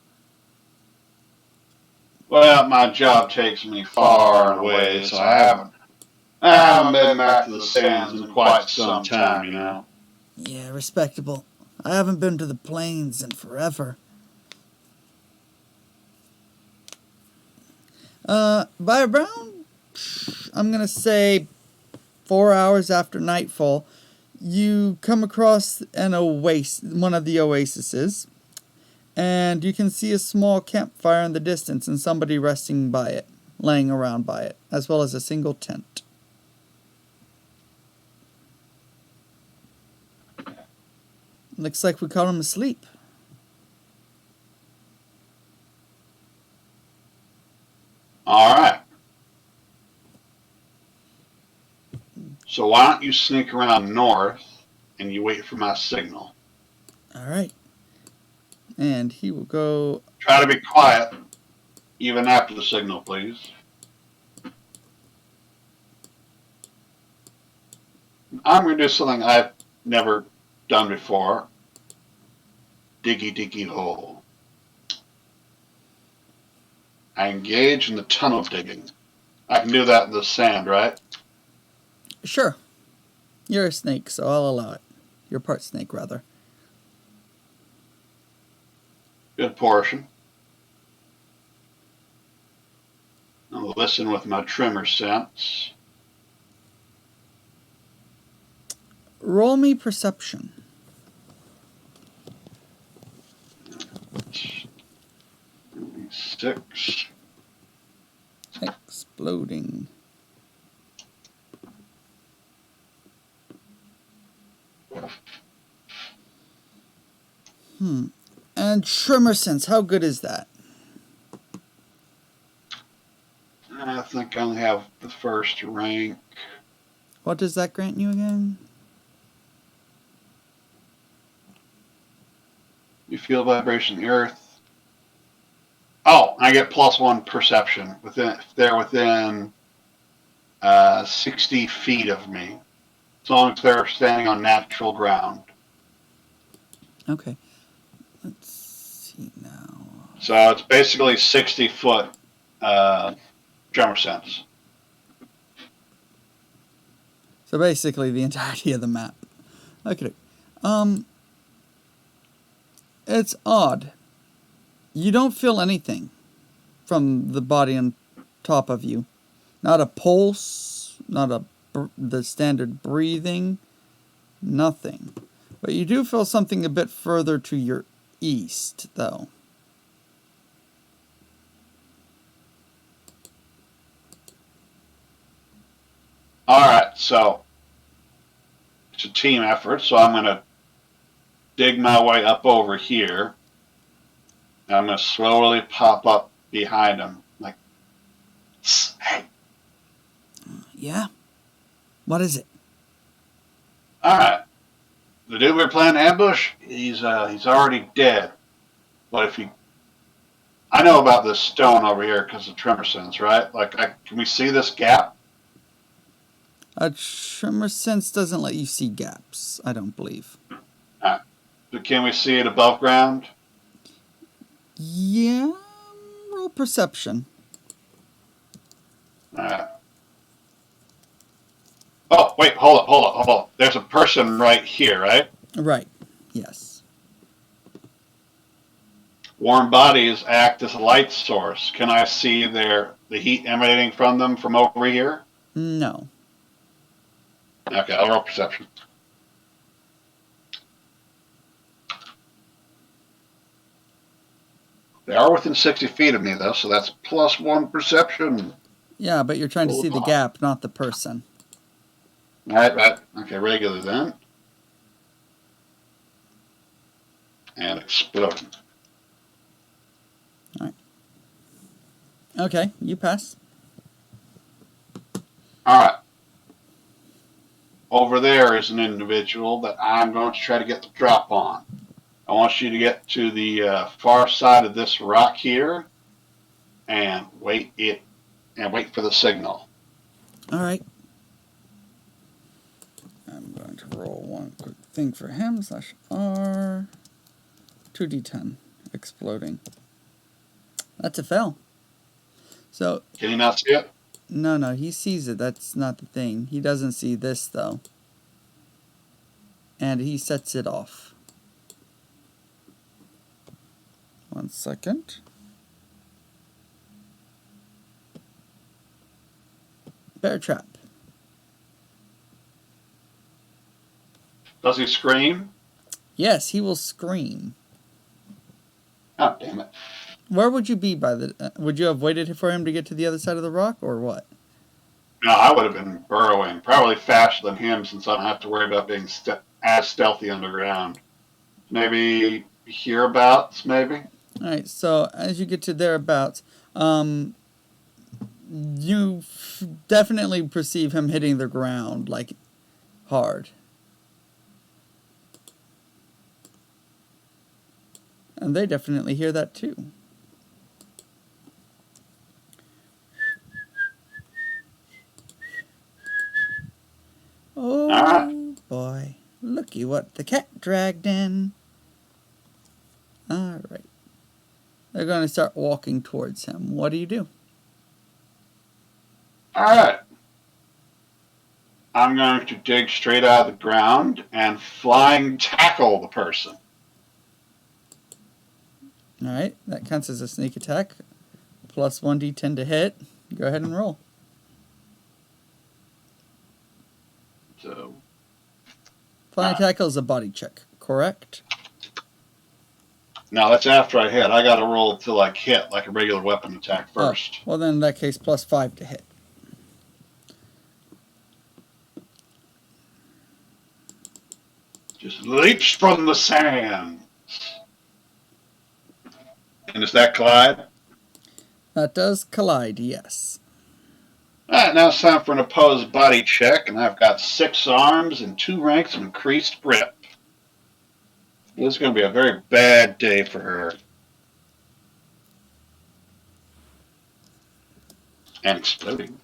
Well, my job takes me far and away, so I haven't been back to the sands in quite some time, you know. Yeah, respectable. I haven't been to the plains in forever. By around, I'm going to say 4 hours after nightfall, you come across an one of the oases, and you can see a small campfire in the distance and somebody resting by it, laying around by it, as well as a single tent. Looks like we caught him asleep. All right. So why don't you sneak around north and you wait for my signal? All right. And he will go. Try to be quiet, even after the signal, please. I'm going to do something I've never done before. Diggy, diggy hole. I engage in the tunnel digging. I can do that in the sand, right? Sure. You're a snake, so I'll allow it. You're part snake, rather. Good portion. I'll listen with my trimmer sense. Roll me perception. 6. Exploding. And trimmer sense, how good is that? I think I only have the first rank. What does that grant you again? You feel vibration in the earth. Oh, I get +1 perception if they're within 60 feet of me, as long as they're standing on natural ground. Okay. Let's see now. So it's basically 60-foot tremor sense. So basically the entirety of the map. Okay. It's odd. You don't feel anything from the body on top of you. Not a pulse, not the standard breathing, nothing. But you do feel something a bit further to your east, though. All right, so it's a team effort, so I'm going to dig my way up over here. And I'm going to slowly pop up behind him. Like, hey. Yeah? What is it? All right. The dude we were playing ambush, he's already dead. But if he, I know about this stone over here because of tremor sense, right? Like, can we see this gap? A tremor sense doesn't let you see gaps, I don't believe. But can we see it above ground? Yeah, roll perception. All right. Oh, wait, hold up. There's a person right here, right? Right, yes. Warm bodies act as a light source. Can I see the heat emanating from them from over here? No. Okay, I'll roll perception. They are within 60 feet of me, though, so that's +1 perception. Yeah, but you're trying to see the gap, not the person. Right. Okay, regular then. And exploding. Alright. Okay, you pass. Alright. Over there is an individual that I'm going to try to get the drop on. I want you to get to the far side of this rock here and wait for the signal. Alright. I'm going to roll one quick thing for him, /R. 2d10. Exploding. That's a fail. So, Can you not see it? no, he sees it. That's not the thing. He doesn't see this, though. And he sets it off. 1 second. Bear trap. Does he scream? Yes, he will scream. Oh, damn it. Where would you be by the... would you have waited for him to get to the other side of the rock, or what? No, I would have been burrowing. Probably faster than him since I don't have to worry about being as stealthy underground. Maybe hereabouts, maybe? Alright, so as you get to thereabouts, you definitely perceive him hitting the ground, like, hard. And they definitely hear that too. Oh, Alright. boy. Looky what the cat dragged in. Alright. They're going to start walking towards him. What do you do? Alright. I'm going to dig straight out of the ground and flying tackle the person. Alright, that counts as a sneak attack. Plus 1d10 to hit. Go ahead and roll. So, Flying tackle is a body check, correct? no, that's after I hit. I got to roll to like hit, like a regular weapon attack first. Oh, well, then in that case, plus 5 to hit. Just leaps from the sand. And is that collide? That does collide, yes. Alright, now it's time for an opposed body check, and I've got 6 arms and 2 ranks of increased grip. This is going to be a very bad day for her. And exploding.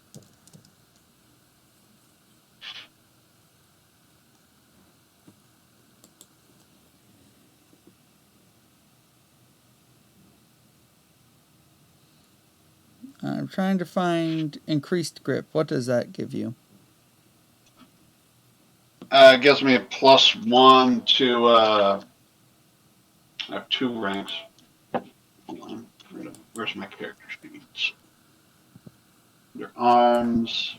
I'm trying to find increased grip. What does that give you? It gives me a +1 to, I have 2 ranks. Hold on. Where's my character sheets? Their arms.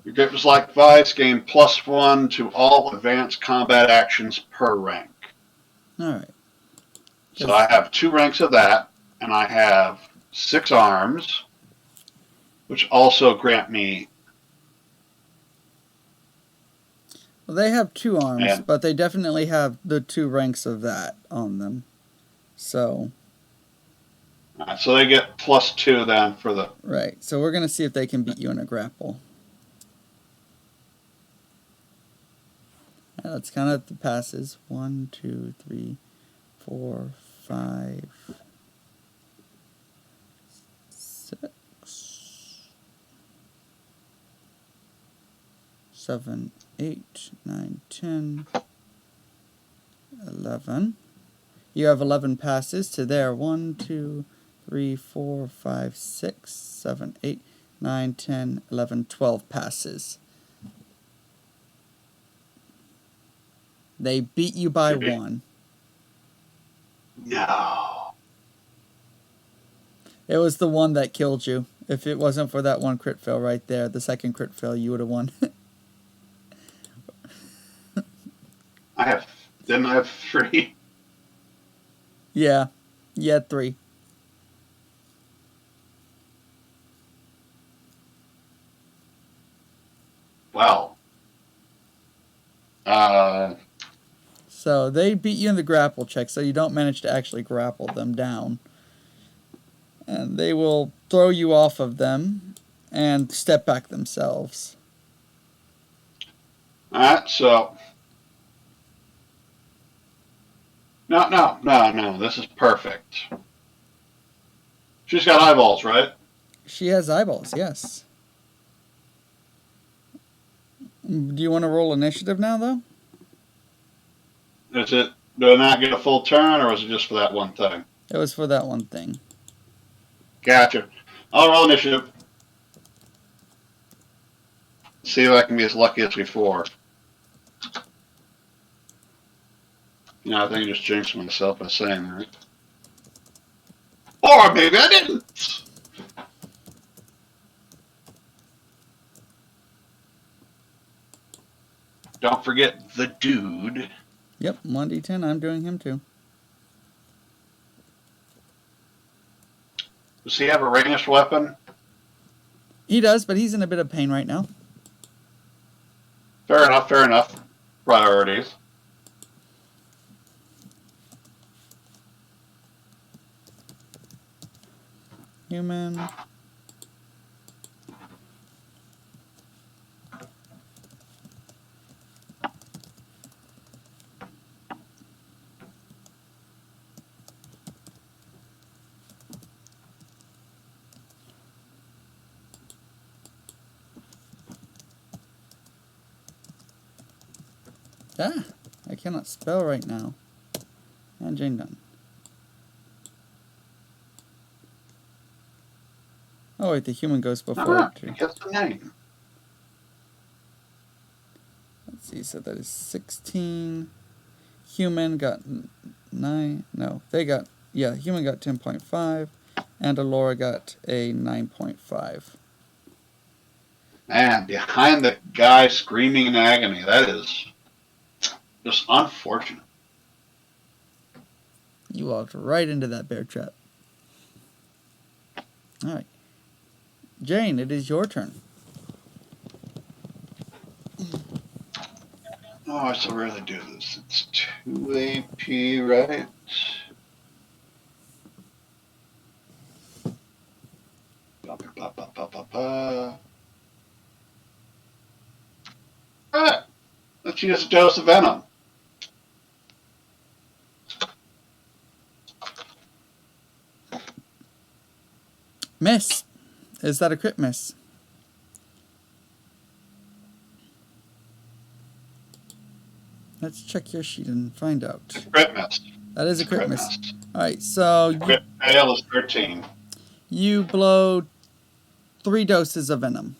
Your Grips Like Vice gain +1 to all advanced combat actions per rank. Alright. So I have 2 ranks of that, and I have 6 arms, which also grant me. Well, they have 2 arms, And but they definitely have the 2 ranks of that on them. So. so they get +2 then for the. Right. So we're going to see if they can beat you in a grapple. Let's count out the passes. 1, 2, 3, 4, 5, 6, 7, 8, 9, 10, 11. You have 11 passes to there. 1, 2, 3, 4, 5, 6, 7, 8, 9, 10, 11, 12 passes. They beat you by 1. No. It was the one that killed you. If it wasn't for that one crit fail right there, the second crit fail, you would have won. Didn't I have 3? Yeah. You had 3. Well. So they beat you in the grapple check, so you don't manage to actually grapple them down. And they will throw you off of them and step back themselves. Alright, so. No. This is perfect. She's got eyeballs, right? She has eyeballs, yes. Do you want to roll initiative now, though? Do I not get a full turn, or is it just for that one thing? It was for that one thing. Gotcha. I'll roll initiative. See if I can be as lucky as before. I think I just jinxed myself by saying that. Or maybe I didn't. Don't forget the dude. Yep, 1d10. I'm doing him too. Does he have a ranged weapon? He does, but he's in a bit of pain right now. Fair enough. Priorities. Human. Ah, I cannot spell right now. And Jane done. Oh wait, the human goes before it too. Guess the name. Let's see, so that is 16. Human got 9. No, they got, yeah, human got 10.5. And Alora got a 9.5. Man, behind the guy screaming in agony. That is just unfortunate. You walked right into that bear trap. Alright. Jane, it is your turn. Oh, I still really do this. It's 2 AP, right? Alright. Let's use a dose of venom. Miss. Is that a crit miss? Let's check your sheet and find out. Crit miss. That is a crit miss. Alright, so Crit fail is 13. you blow 3 doses of venom.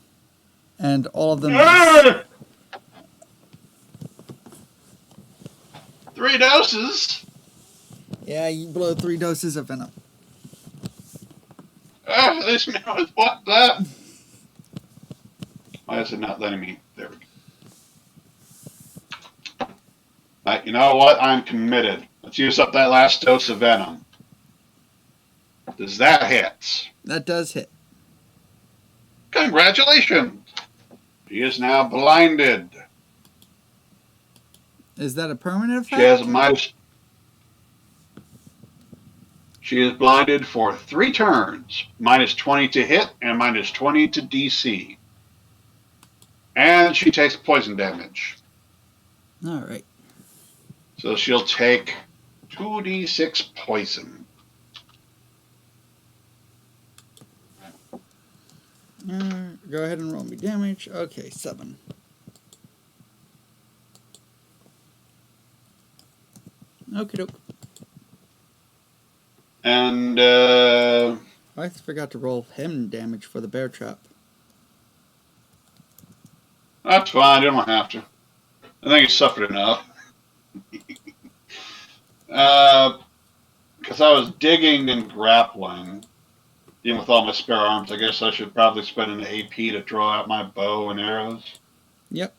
And all of them miss. 3 doses? Yeah, you blow 3 doses of venom. This man was what that? Why is it not letting me? There we go. You know what? I'm committed. Let's use up that last dose of venom. Does that hit? That does hit. Congratulations! She is now blinded. Is that a permanent effect? She has a minus. She is blinded for 3 turns. Minus 20 to hit and minus 20 to DC. And she takes poison damage. All right. So she'll take 2d6 poison. Go ahead and roll me damage. Okay, 7. Okie doke. And I forgot to roll him damage for the bear trap. that's fine. You don't have to. I think he suffered enough. Because I was digging and grappling, even with all my spare arms, I guess I should probably spend an AP to draw out my bow and arrows. Yep.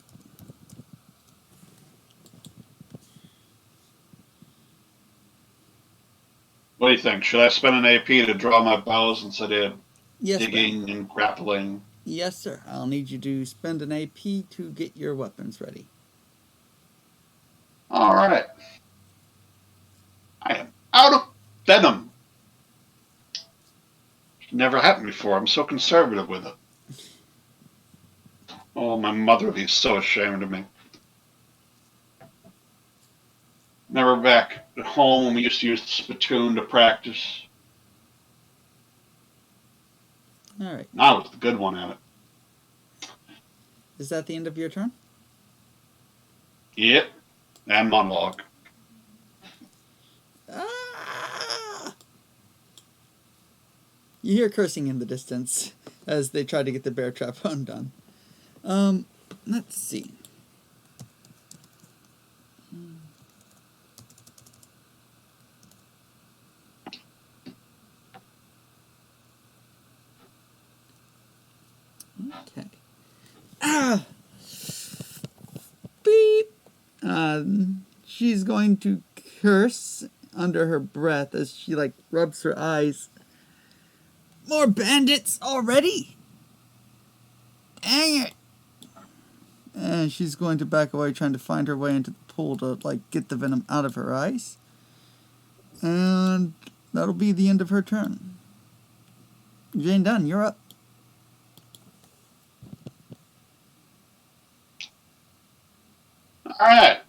What do you think? Should I spend an AP to draw my bows instead of digging and grappling? Yes, sir. I'll need you to spend an AP to get your weapons ready. All right. I am out of venom. Never happened before. I'm so conservative with it. Oh, my mother would be so ashamed of me. Never back at home when we used to use the spittoon to practice. All right. I was the good one at it. Is that the end of your turn? Yep. And monologue. Ah! You hear cursing in the distance as they try to get the bear trap undone. Let's see. Okay. Ah! Beep! She's going to curse under her breath as she, rubs her eyes. More bandits already? Dang it! And she's going to back away, trying to find her way into the pool to, get the venom out of her eyes. And that'll be the end of her turn. Jane Dunn, you're up. All right.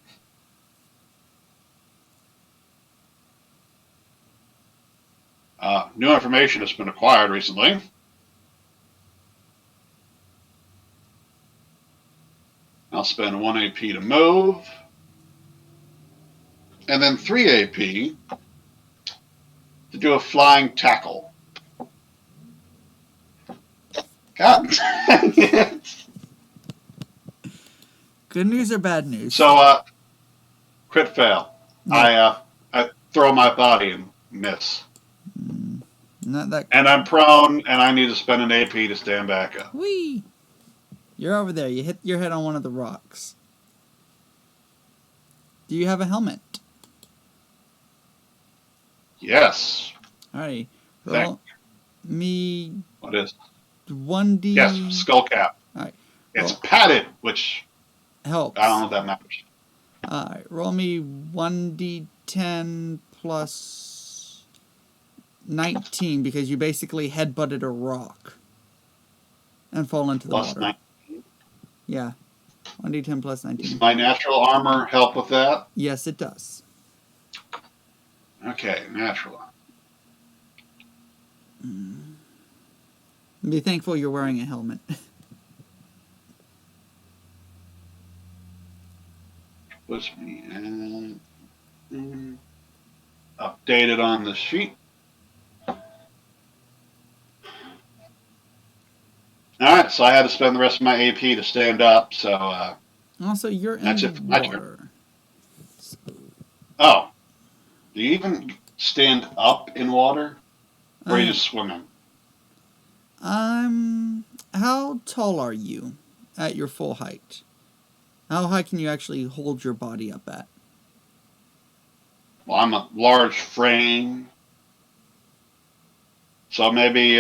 New information has been acquired recently. I'll spend 1 AP to move. And then 3 AP to do a flying tackle. God dang it. Good news or bad news? So, crit fail. Yeah. I throw my body and miss. Not that. And I'm prone, and I need to spend an AP to stand back up. Whee! You're over there. You hit your head on one of the rocks. Do you have a helmet? Yes. Alright. Roll me. What is? 1D. Yes, skull cap. Alright. It's padded, which helps. I don't know if that matters. Alright. Roll me 1D10 plus 19 because you basically headbutted a rock and fall into the Plus water. 19. Yeah. 1D10 plus 19. Does my natural armor help with that? Yes, it does. Okay, natural armor. Be thankful you're wearing a helmet. Puts me updated on the sheet. All right, so I had to spend the rest of my AP to stand up. So Also, you're in that's the it for my water. oh, do you even stand up in water, or are you just swimming? How tall are you? at your full height. How high can you actually hold your body up at? Well, I'm a large frame, so maybe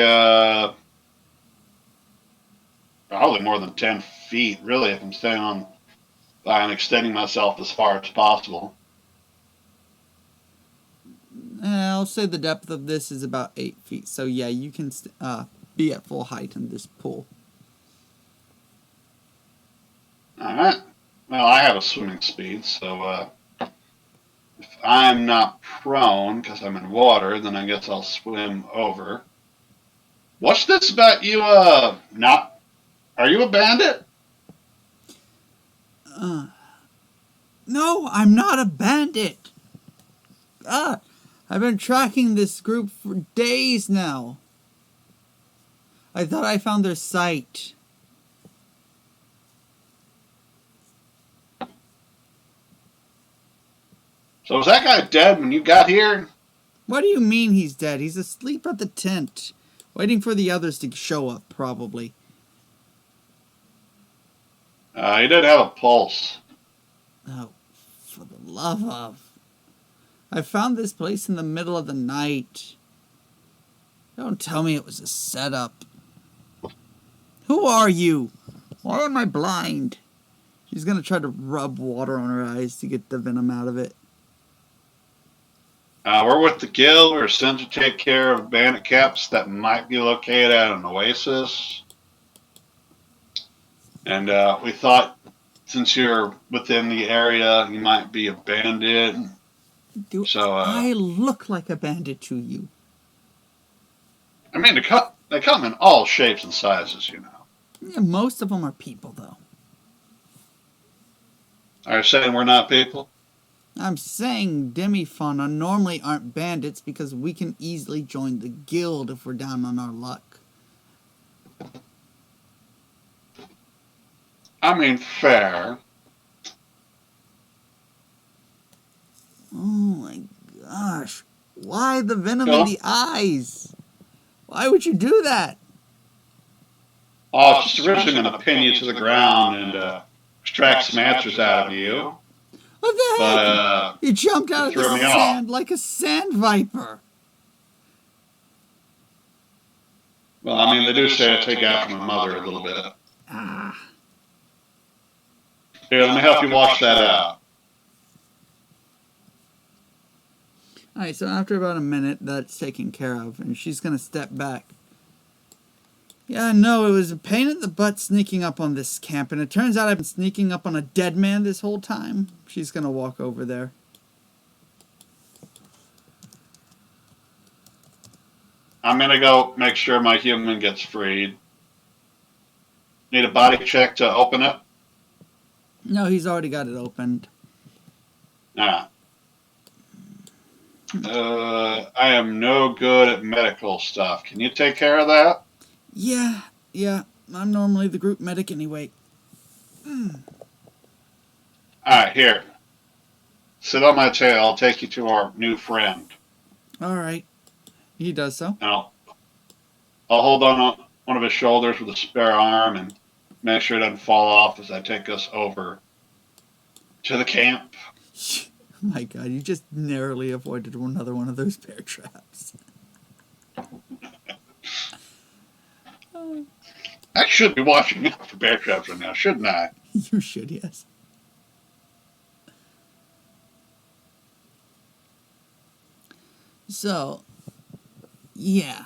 probably more than 10 feet, really, if I'm staying on. I'm extending myself as far as possible. I'll say the depth of this is about 8 feet. So yeah, you can be at full height in this pool. All right. Well, I have a swimming speed, so if I'm not prone because I'm in water, then I guess I'll swim over. What's this about you? Not? Are you a bandit? No, I'm not a bandit. I've been tracking this group for days now. I thought I found their site. So was that guy dead when you got here? What do you mean he's dead? He's asleep at the tent, waiting for the others to show up, probably. He did have a pulse. Oh, for the love of. I found this place in the middle of the night. Don't tell me it was a setup. Who are you? Why am I blind? She's gonna try to rub water on her eyes to get the venom out of it. We're with the guild. We're sent to take care of bandit camps that might be located at an oasis. And we thought since you're within the area, you might be a bandit. Do So, I look like a bandit to you? I mean, they come in all shapes and sizes, you know. Yeah, most of them are people, though. Are you saying we're not people? I'm saying demi-fauna normally aren't bandits because we can easily join the guild if we're down on our luck. I mean, fair. Oh my gosh. Why the venom Hello? in the eyes? Why would you do that? Oh, it's just originally going to pin you to the ground and extract some answers out of you. What the heck? You jumped out of threw the me off. sand like a sand viper. Well, I mean, they do say I take after my mother a little bit. Here, let me help you wash that out. Alright, so after about a minute, that's taken care of, and she's gonna step back. Yeah, no, it was a pain in the butt sneaking up on this camp, and it turns out I've been sneaking up on a dead man this whole time. She's gonna walk over there. I'm going to go make sure my human gets freed. Need a body check to open it? No, he's already got it opened. Alright. I am no good at medical stuff. Can you take care of that? Yeah, I'm normally the group medic anyway. Alright, here. Sit on my tail. I'll take you to our new friend. Alright. He does so. And I'll hold on one of his shoulders with a spare arm and make sure it doesn't fall off as I take us over to the camp. Oh my god, you just narrowly avoided another one of those bear traps. I should be watching out for bear traps right now, shouldn't I? You should, yes. So, yeah.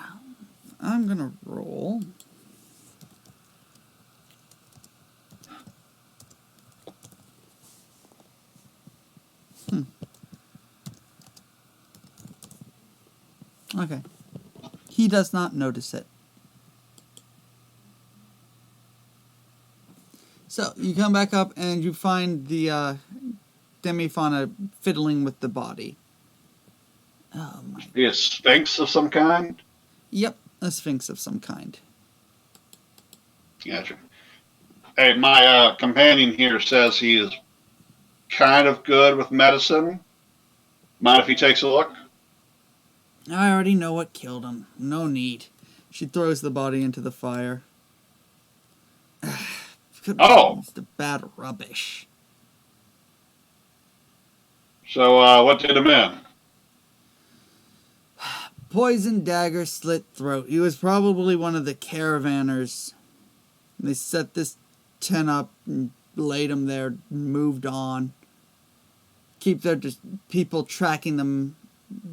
I'm gonna roll. Okay. He does not notice it. So, you come back up and you find the demi-fauna fiddling with the body. Oh my. Be a sphinx of some kind? Yep, a sphinx of some kind. Gotcha. Hey, my companion here says he is kind of good with medicine. Mind if he takes a look? I already know what killed him. No need. She throws the body into the fire. could be Oh, used to bad rubbish. so what did him in? Poison dagger, slit throat. He was probably one of the caravanners. They set this tent up and laid him there, moved on. Keep their people tracking them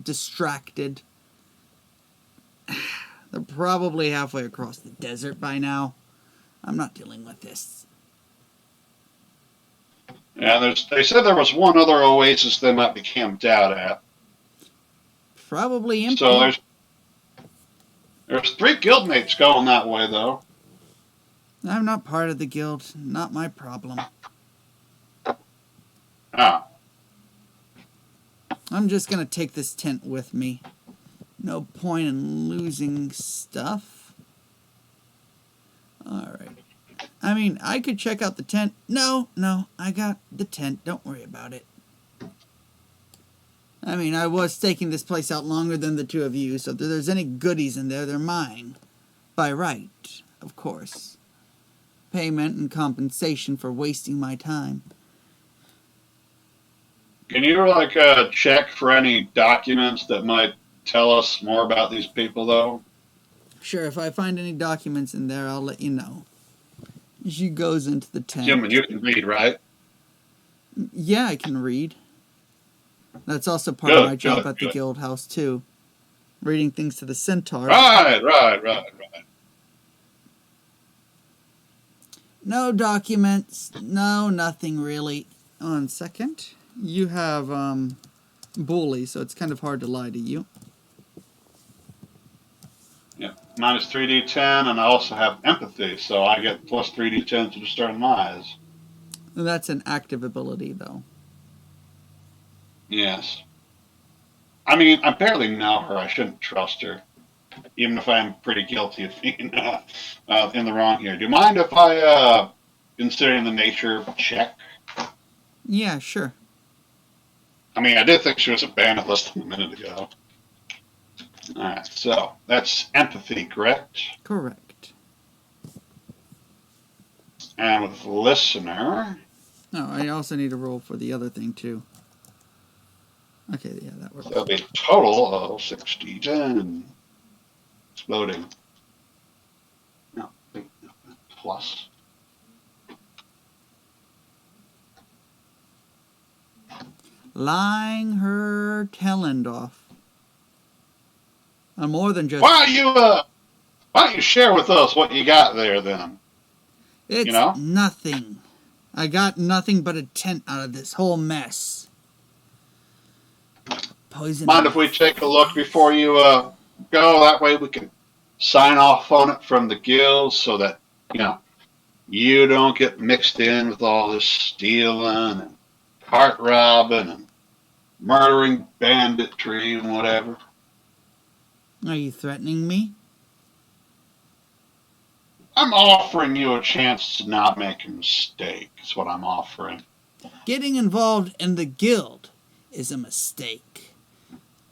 distracted. They're probably halfway across the desert by now. I'm not dealing with this. Yeah, they said there was one other oasis they might be camped out at. Probably So empty. there's 3 guildmates going that way, though. I'm not part of the guild. Not my problem. Ah, I'm just gonna take this tent with me. No point in losing stuff. Alright. I mean, I could check out the tent. No, I got the tent. Don't worry about it. I mean, I was staking this place out longer than the two of you, so if there's any goodies in there, they're mine. By right, of course. Payment and compensation for wasting my time. can you check for any documents that might tell us more about these people, though? Sure, if I find any documents in there, I'll let you know. She goes into the tent. Human, you can read, right? Yeah, I can read. That's also part of my job at the good. guild house, too. Reading things to the centaur. Right. No documents. No, nothing really. 1 second. You have, bully, so it's kind of hard to lie to you. Yeah, minus 3d10, and I also have empathy, so I get plus 3d10 to discern lies. That's an active ability, though. Yes. I mean, I barely know her. I shouldn't trust her, even if I'm pretty guilty of being in the wrong here. Do you mind if I, considering the nature, check? Yeah, sure. I mean, I did think she was a bandit less than a minute ago. Alright, so that's empathy, correct? Correct. And with listener, Oh, I also need a roll for the other thing, too. Okay, yeah, that works. that'll be a total of 60, exploding. No, plus. Lying her talent off. More than just... Why don't you share with us what you got there, then? It's You know? nothing. I got nothing but a tent out of this whole mess. Poison. Mind if we take a look before you go? That way we can sign off on it from the guild so that, you don't get mixed in with all this stealing and cart robbing and murdering banditry and whatever. Are you threatening me? I'm offering you a chance to not make a mistake. Is what I'm offering. Getting involved in the guild is a mistake.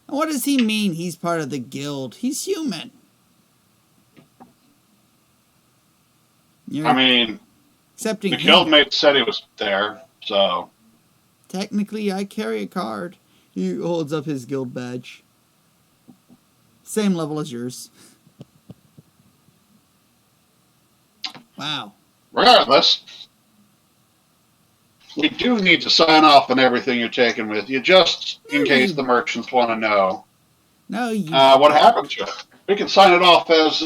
What does he mean he's part of the guild? He's human. I mean, accepting the him. guildmate said he was there, so... Technically, I carry a card. He holds up his guild badge. Same level as yours. Wow. Regardless, we do need to sign off on everything you're taking with you, just in case the merchants want to know. No, you... what happened to it? We can sign it off as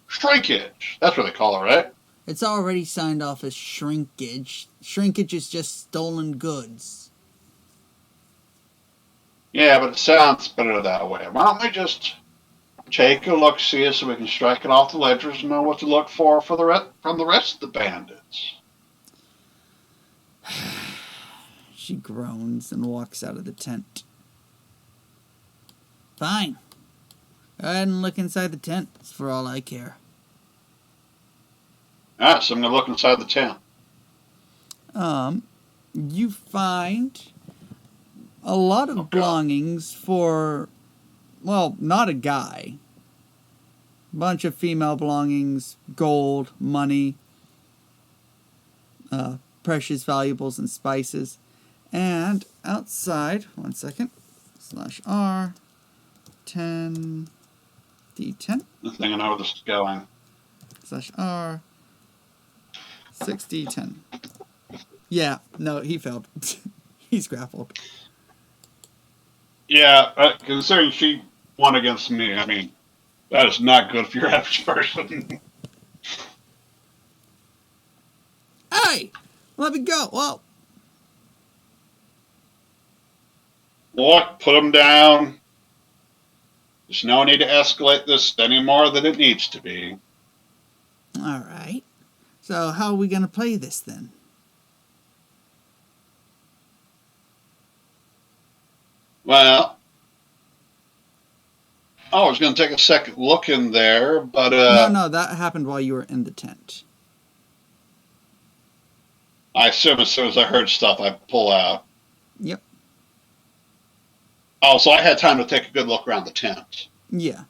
shrinkage. That's what they call it, right? It's already signed off as shrinkage. Shrinkage is just stolen goods. Yeah, but it sounds better that way. Why don't we just take a look, see it, so we can strike it off the ledgers and know what to look for from the rest of the bandits? She groans and walks out of the tent. Fine. Go ahead and look inside the tent. It's for all I care. Alright, so I'm going to look inside the tent. You find a lot of belongings for, well, not a guy. Bunch of female belongings, gold, money. precious valuables and spices. And outside, one second, /R, 10, D10, The thing I know this is going. /R, 6D10. Yeah, no, he failed. He's grappled. Yeah, considering she won against me, I mean, that is not good for your average person. Hey! Let me go! Whoa! Look, put him down. There's no need to escalate this any more than it needs to be. Alright. So how are we going to play this then? Well, I was going to take a second look in there, but No, that happened while you were in the tent. I assume as soon as I heard stuff, I pull out. Yep. Oh, so I had time to take a good look around the tent. Yeah.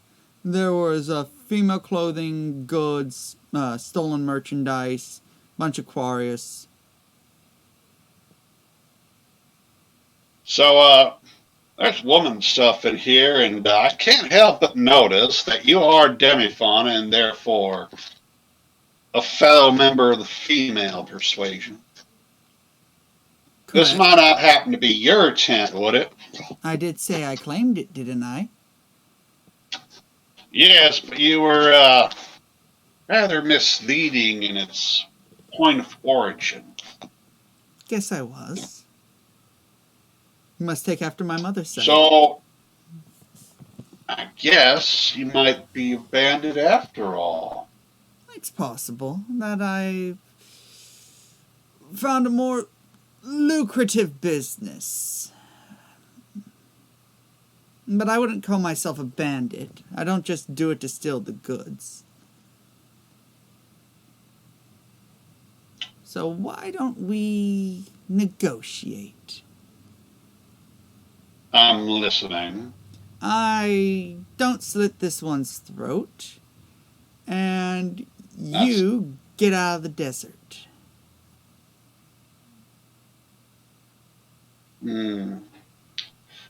There was female clothing, goods, stolen merchandise, bunch of Aquarius. So, there's woman stuff in here, and I can't help but notice that you are Demifauna and therefore a fellow member of the female persuasion. Correct. This might not happen to be your tent, would it? I did say I claimed it, didn't I? Yes, but you were rather misleading in its point of origin. Guess I was. You must take after my mother's side. So, I guess you might be a bandit after all. It's possible that I found a more lucrative business. But I wouldn't call myself a bandit. I don't just do it to steal the goods. So why don't we negotiate? I'm listening. I don't slit this one's throat, and you get out of the desert.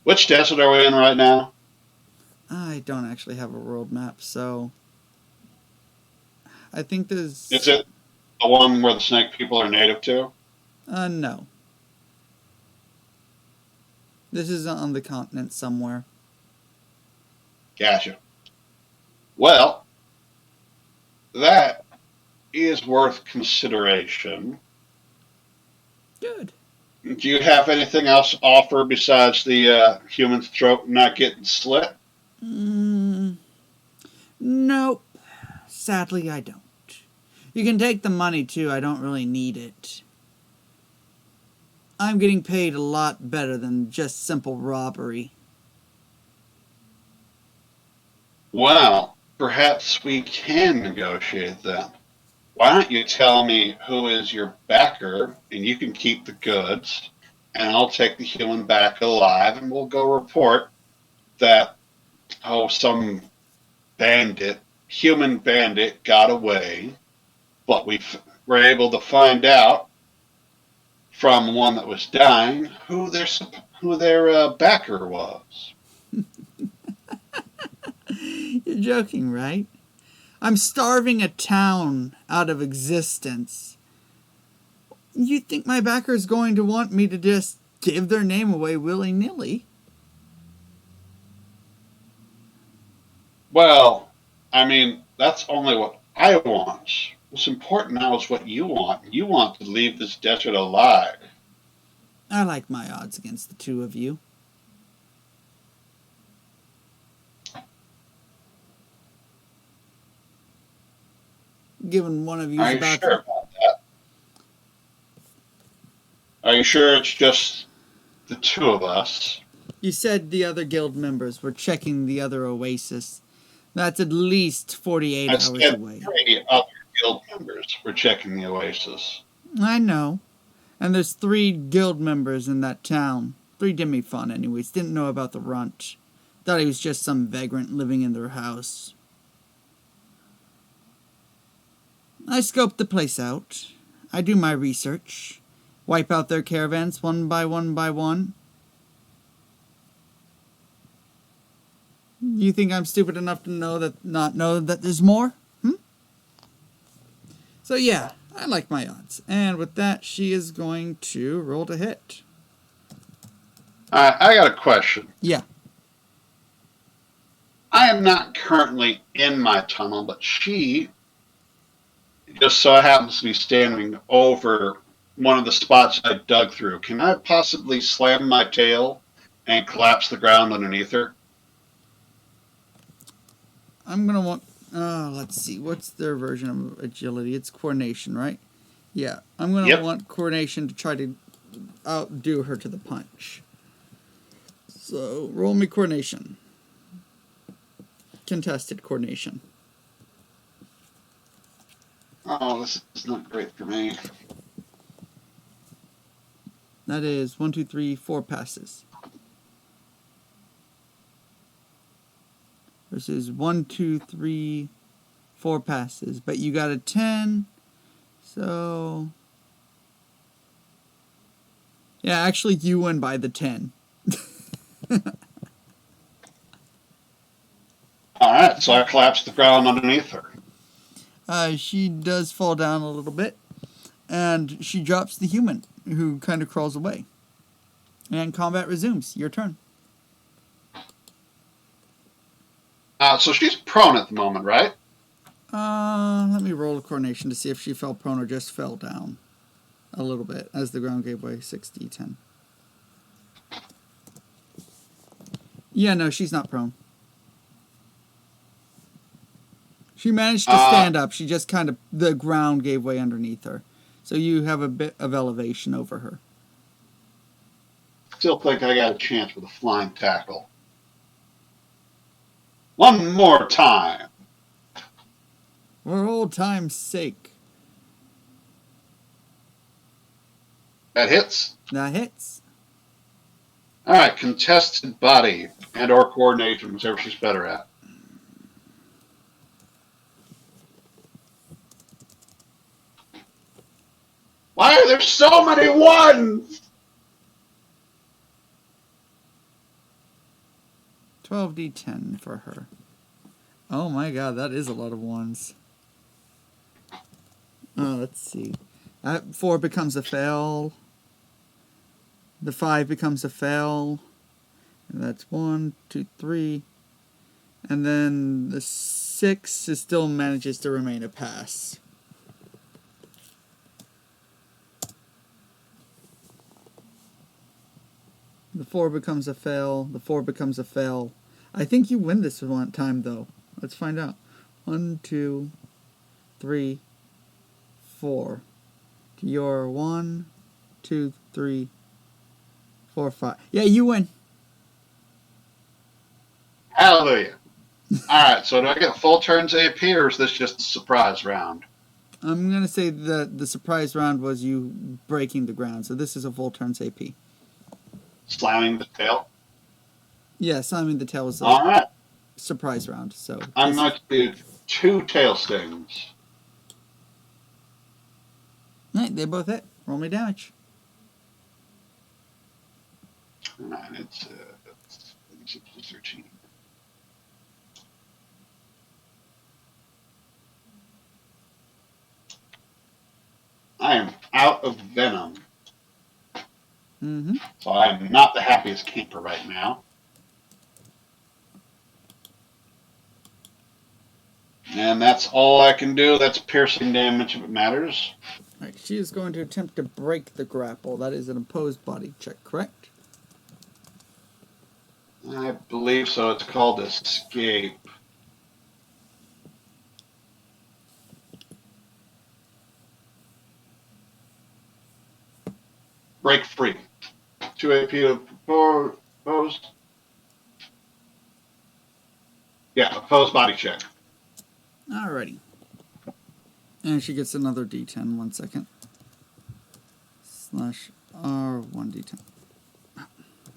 Which desert are we in right now? I don't actually have a world map, so I think there's... Is it the one where the snake people are native to? No. This is on the continent somewhere. Gotcha. Well, that is worth consideration. Good. Do you have anything else to offer besides the human throat not getting slit? Nope. Sadly, I don't. You can take the money, too. I don't really need it. I'm getting paid a lot better than just simple robbery. Well, perhaps we can negotiate then. Why don't you tell me who is your backer, and you can keep the goods, and I'll take the human back alive, and we'll go report that, some human bandit got away, but we were able to find out from one that was dying who their backer was. You're joking, right? I'm starving a town out of existence. You think my backer's going to want me to just give their name away willy-nilly? Well, I mean, that's only what I want. What's important now is what you want. You want to leave this desert alive. I like my odds against the two of you. Given one of you's Are you about sure about that? Are you sure it's just the two of us? You said the other guild members were checking the other oasis. That's at least 48 hours away. 3 other guild members were checking the oasis. I know. And there's 3 guild members in that town. 3 Demifauna anyways. Didn't know about the runt. Thought he was just some vagrant living in their house. I scoped the place out. I do my research. Wipe out their caravans one by one by one. You think I'm stupid enough to not know that there's more? So yeah, I like my odds. And with that, she is going to roll to hit. I got a question. Yeah. I am not currently in my tunnel, but she just so happens to be standing over one of the spots I dug through. Can I possibly slam my tail and collapse the ground underneath her? I'm going to want... let's see. What's their version of agility? It's coordination, right? Yeah. I'm going to Yep. want coordination to try to outdo her to the punch. So, roll me coordination. Contested coordination. Oh, this is not great for me. That is 1, 2, 3, 4 passes. Versus 1, 2, 3, 4 passes. But you got a 10. So... yeah, actually you win by the 10. Alright, so I collapsed the ground underneath her. She does fall down a little bit. And she drops the human, who kind of crawls away. And combat resumes. Your turn. So she's prone at the moment, right? Let me roll a coordination to see if she fell prone or just fell down a little bit as the ground gave way. 6d10. Yeah, no, she's not prone. She managed to stand up. She just kind of, the ground gave way underneath her. So you have a bit of elevation over her. Still think I got a chance with a flying tackle. One more time. For old time's sake. That hits. That hits. Alright, contested body and or coordination, whichever she's better at. Why are there so many ones? 12d10 for her. Oh my god, that is a lot of ones. Let's see. 4 becomes a fail. The 5 becomes a fail. And that's 1, 2, 3. And then the 6 is still manages to remain a pass. The 4 becomes a fail. The 4 becomes a fail. I think you win this one time, though. Let's find out. 1, 2, 3, 4. You're 1, 2, 3, 4, 5. Yeah, you win. Hallelujah. Alright, so do I get full turns AP or is this just a surprise round? I'm going to say that the surprise round was you breaking the ground, so this is a full turns AP. Slamming the tail? Yes, I mean the tail was a Alright. surprise round, so... I'm going to do 2 tail stings. Alright, they both hit. Roll me damage. Alright, it's 13. I am out of venom. Mm-hmm. So I am not the happiest camper right now. And that's all I can do. That's piercing damage if it matters. Alright, she is going to attempt to break the grapple. That is an opposed body check, correct? I believe so. It's called escape. Break free. 2 AP to opposed. Yeah, opposed body check. Alrighty. And she gets another d10. 1 second. /R 1d10.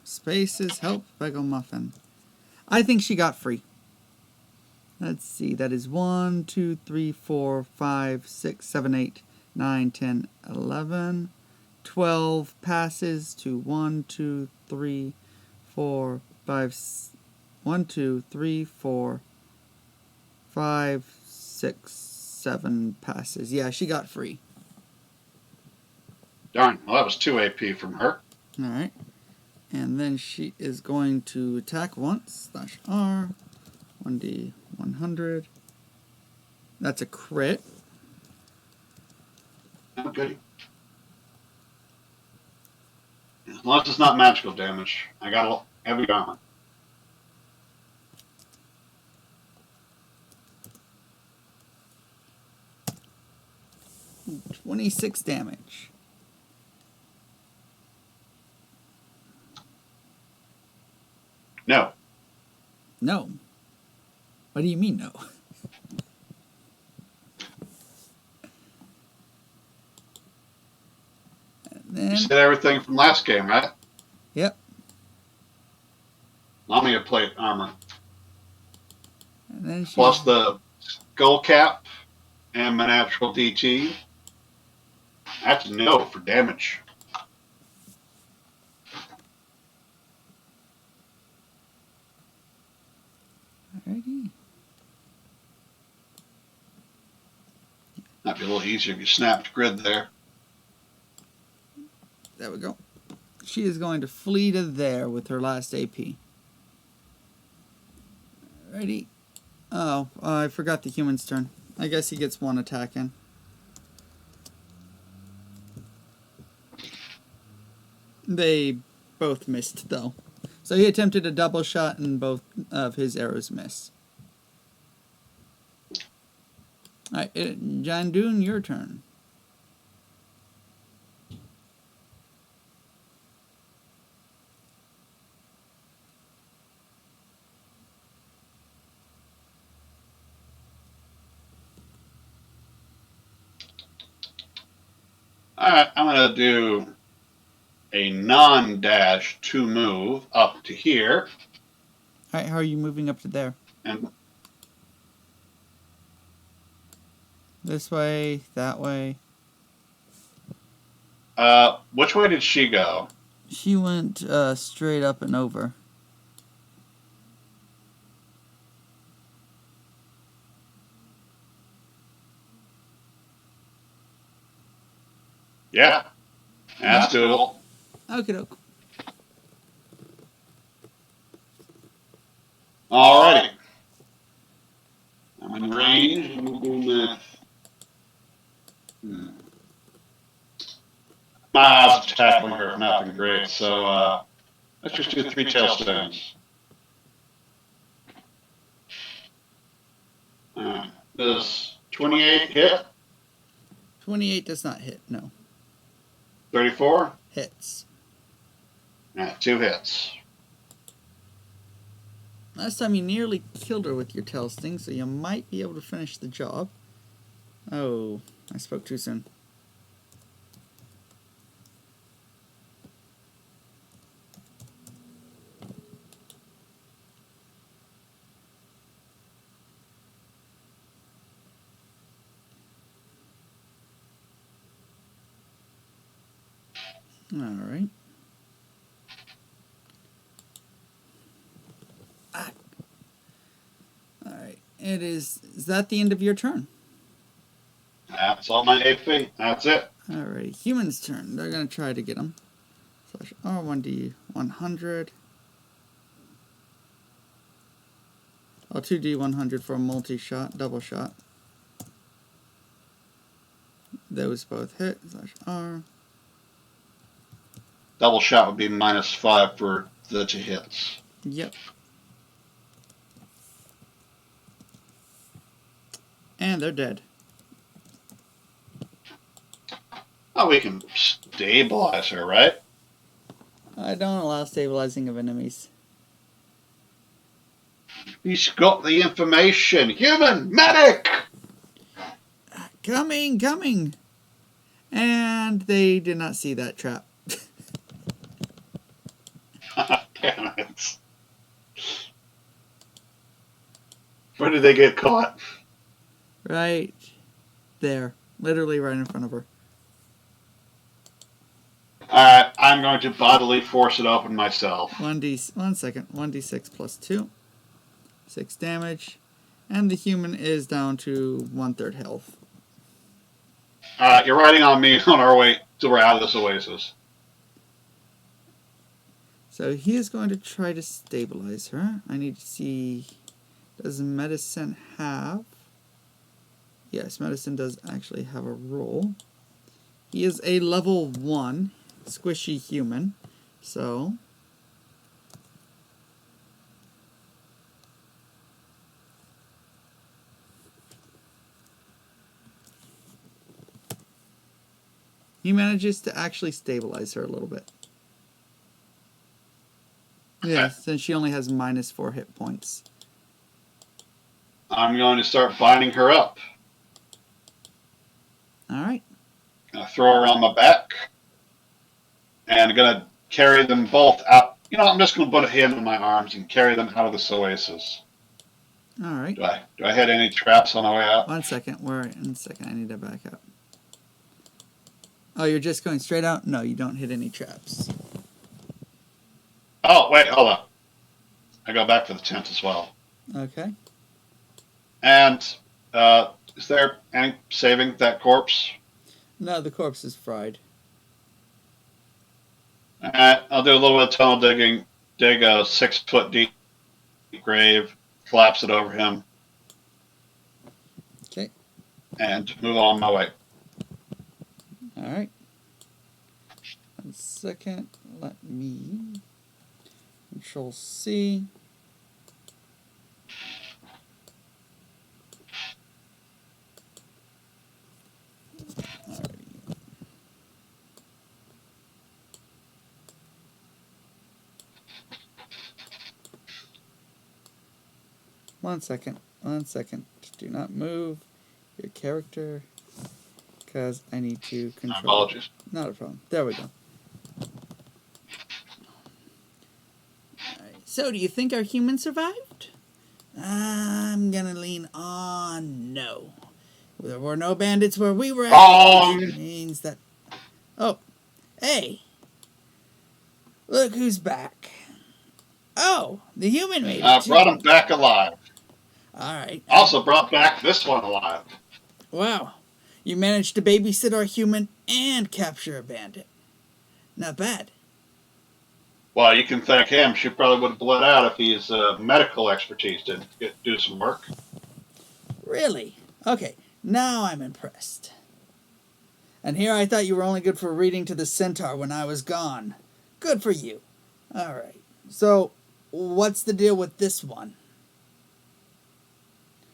Spaces help Bagel Muffin. I think she got free. Let's see. That is 1, 2, 3, 4, 5, 6, 7, 8, 9, 10, 11, 12 passes to 1, 2, 3, 4, 5, 1, 2, 3, 4, 5, 6, 7 passes. Yeah, she got free. Darn, well, that was 2 AP from her. Alright. And then she is going to attack once. /R. 1d 100. That's a crit. Okay. As long as it's not magical damage. I got a heavy armor. 26 damage. No. No. What do you mean no? And then, You said everything from last game, right? yep. Allow me to plate armor. And then Plus the skull cap and my natural DT. That's a no for damage. Alrighty. Might be a little easier if you snapped grid there. There we go. She is going to flee to there with her last AP. Ready? Oh, I forgot the human's turn. I guess he gets one attack in. They both missed, though. So he attempted a double shot and both of his arrows miss. Alright, Jandoon, your turn. Alright, I'm going to do a non-dash 2 move up to here. Alright, how are you moving up to there? And This way, that way. which way did she go? She went straight up and over. Yeah. That's doable. Okie doke. Alrighty. I'm in range. I'm doing that. My odds of tackling her have not been great, so let's just do 3 tailstones. Does 28 hit? 28 does not hit, no. 34? Hits. 2 hits. Last time you nearly killed her with your tail sting, so you might be able to finish the job. Oh, I spoke too soon. Alright. Alright, is that the end of your turn? That's all my AP. That's it. Alright, human's turn. They're going to try to get him. /R1D 100. Oh, 2D 100 for a multi-shot, double shot. Those both hit. /R. Double shot would be -5 for the 2 hits. Yep. And they're dead. Oh, we can stabilize her, right? I don't allow stabilizing of enemies. He's got the information. Human medic! Coming, coming! And they did not see that trap. Damn it. Where did they get caught? Right there. Literally right in front of her. Alright, I'm going to bodily force it open myself. 1d6 plus 2. 6 damage. And the human is down to 1/3 health. Alright, you're riding on me on our way till we're out of this oasis. So he is going to try to stabilize her. I need to see, does medicine have? Yes, medicine does actually have a role. He is a level 1 squishy human. So he manages to actually stabilize her a little bit. Yeah, since she only has -4 hit points. I'm going to start binding her up. Alright. Throw her on my back. And I'm going to carry them both out. You know, I'm just going to put a hand in my arms and carry them out of this oasis. Alright. Do I hit any traps on the way out? 1 second. One second. I need to back up. Oh, you're just going straight out? No, you don't hit any traps. Oh, wait, hold on. I go back to the tent as well. Okay. And is there any saving that corpse? No, the corpse is fried. I'll do a little bit of tunnel digging. Dig a 6-foot deep grave. Collapse it over him. Okay. And move on my way. Alright. 1 second. Let me Control C. Alrighty. 1 second. 1 second. Do not move your character because I need to control. My apologies. Not a problem. There we go. So, do you think our human survived? I'm gonna lean on no. There were no bandits where we were at. Which means that. Oh, hey! Look who's back. Oh, the human made it. I brought him back alive. All right. Also brought back this one alive. Wow, you managed to babysit our human and capture a bandit. Not bad. Well, you can thank him. She probably would have bled out if his medical expertise didn't do some work. Really? Okay, now I'm impressed. And here I thought you were only good for reading to the centaur when I was gone. Good for you. All right. So, what's the deal with this one?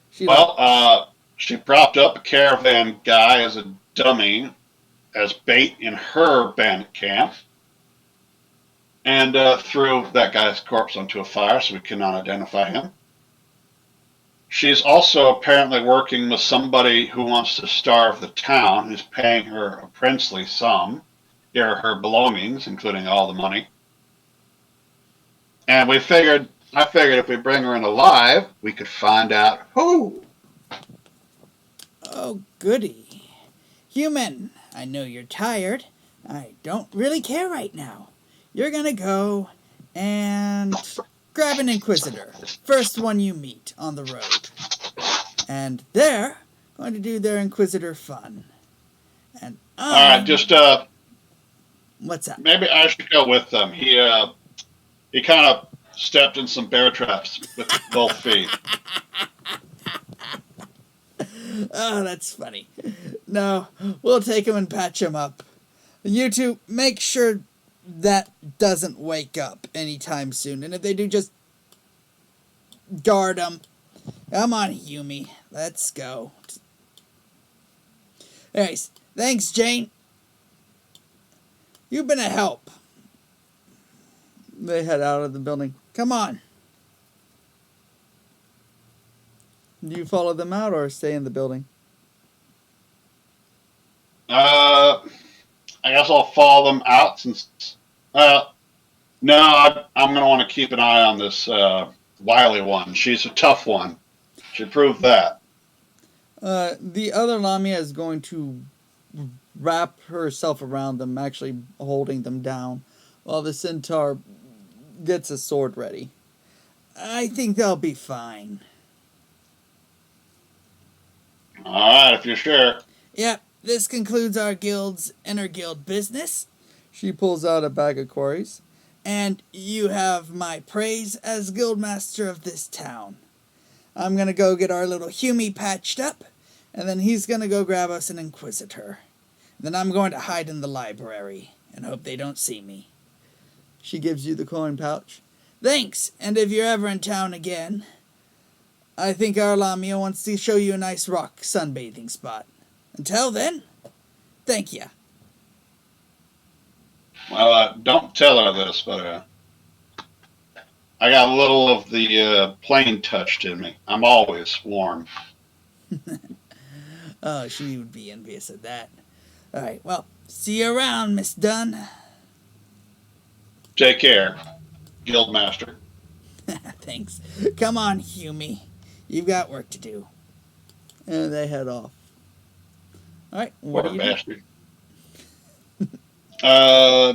She propped up a caravan guy as a dummy, as bait in her bandit camp, and threw that guy's corpse onto a fire so we cannot identify him. She's also apparently working with somebody who wants to starve the town, who's paying her a princely sum. Here are her belongings, including all the money. And I figured if we bring her in alive, we could find out who. Oh, goody. Human, I know you're tired. I don't really care right now. You're gonna go and grab an inquisitor. First one you meet on the road. And they're going to do their inquisitor fun. And Alright, just what's that? maybe I should go with them. He kind of stepped in some bear traps with both feet. Oh, that's funny. No, we'll take him and patch him up. You two, make sure that doesn't wake up anytime soon. And if they do, just guard them. Come on, Yumi. Let's go. Anyways, thanks, Jane. You've been a help. They head out of the building. Come on. Do you follow them out or stay in the building? I guess I'll follow them out since. No, I'm going to want to keep an eye on this wily one. She's a tough one. She proved that. The other Lamia is going to wrap herself around them, actually holding them down, while the centaur gets a sword ready. I think they'll be fine. All right, if you're sure. Yep, this concludes our guild's inter-guild business. She pulls out a bag of quarries. And you have my praise as guildmaster of this town. I'm gonna go get our little Humie patched up, and then he's gonna go grab us an inquisitor. Then I'm going to hide in the library and hope they don't see me. She gives you the coin pouch. Thanks, and if you're ever in town again, I think our Lamia wants to show you a nice rock sunbathing spot. Until then, thank ya. Well, don't tell her this, but I got a little of the plane touched in me. I'm always warm. Oh, she would be envious of that. Alright, well, see you around, Miss Dunn. Take care, Guildmaster. Thanks. Come on, Humie. You've got work to do. And they head off. Alright, what Poor do you bastard. uh,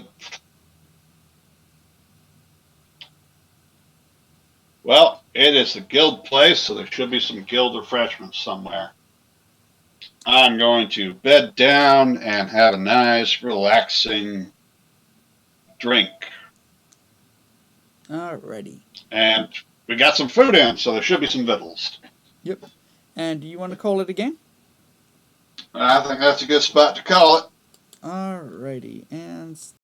well, it is the guild place, so there should be some guild refreshments somewhere. I'm going to bed down and have a nice, relaxing drink. Alrighty. And we got some food in, so there should be some victuals. Yep. And do you want to call it a game? I think that's a good spot to call it. Alrighty. And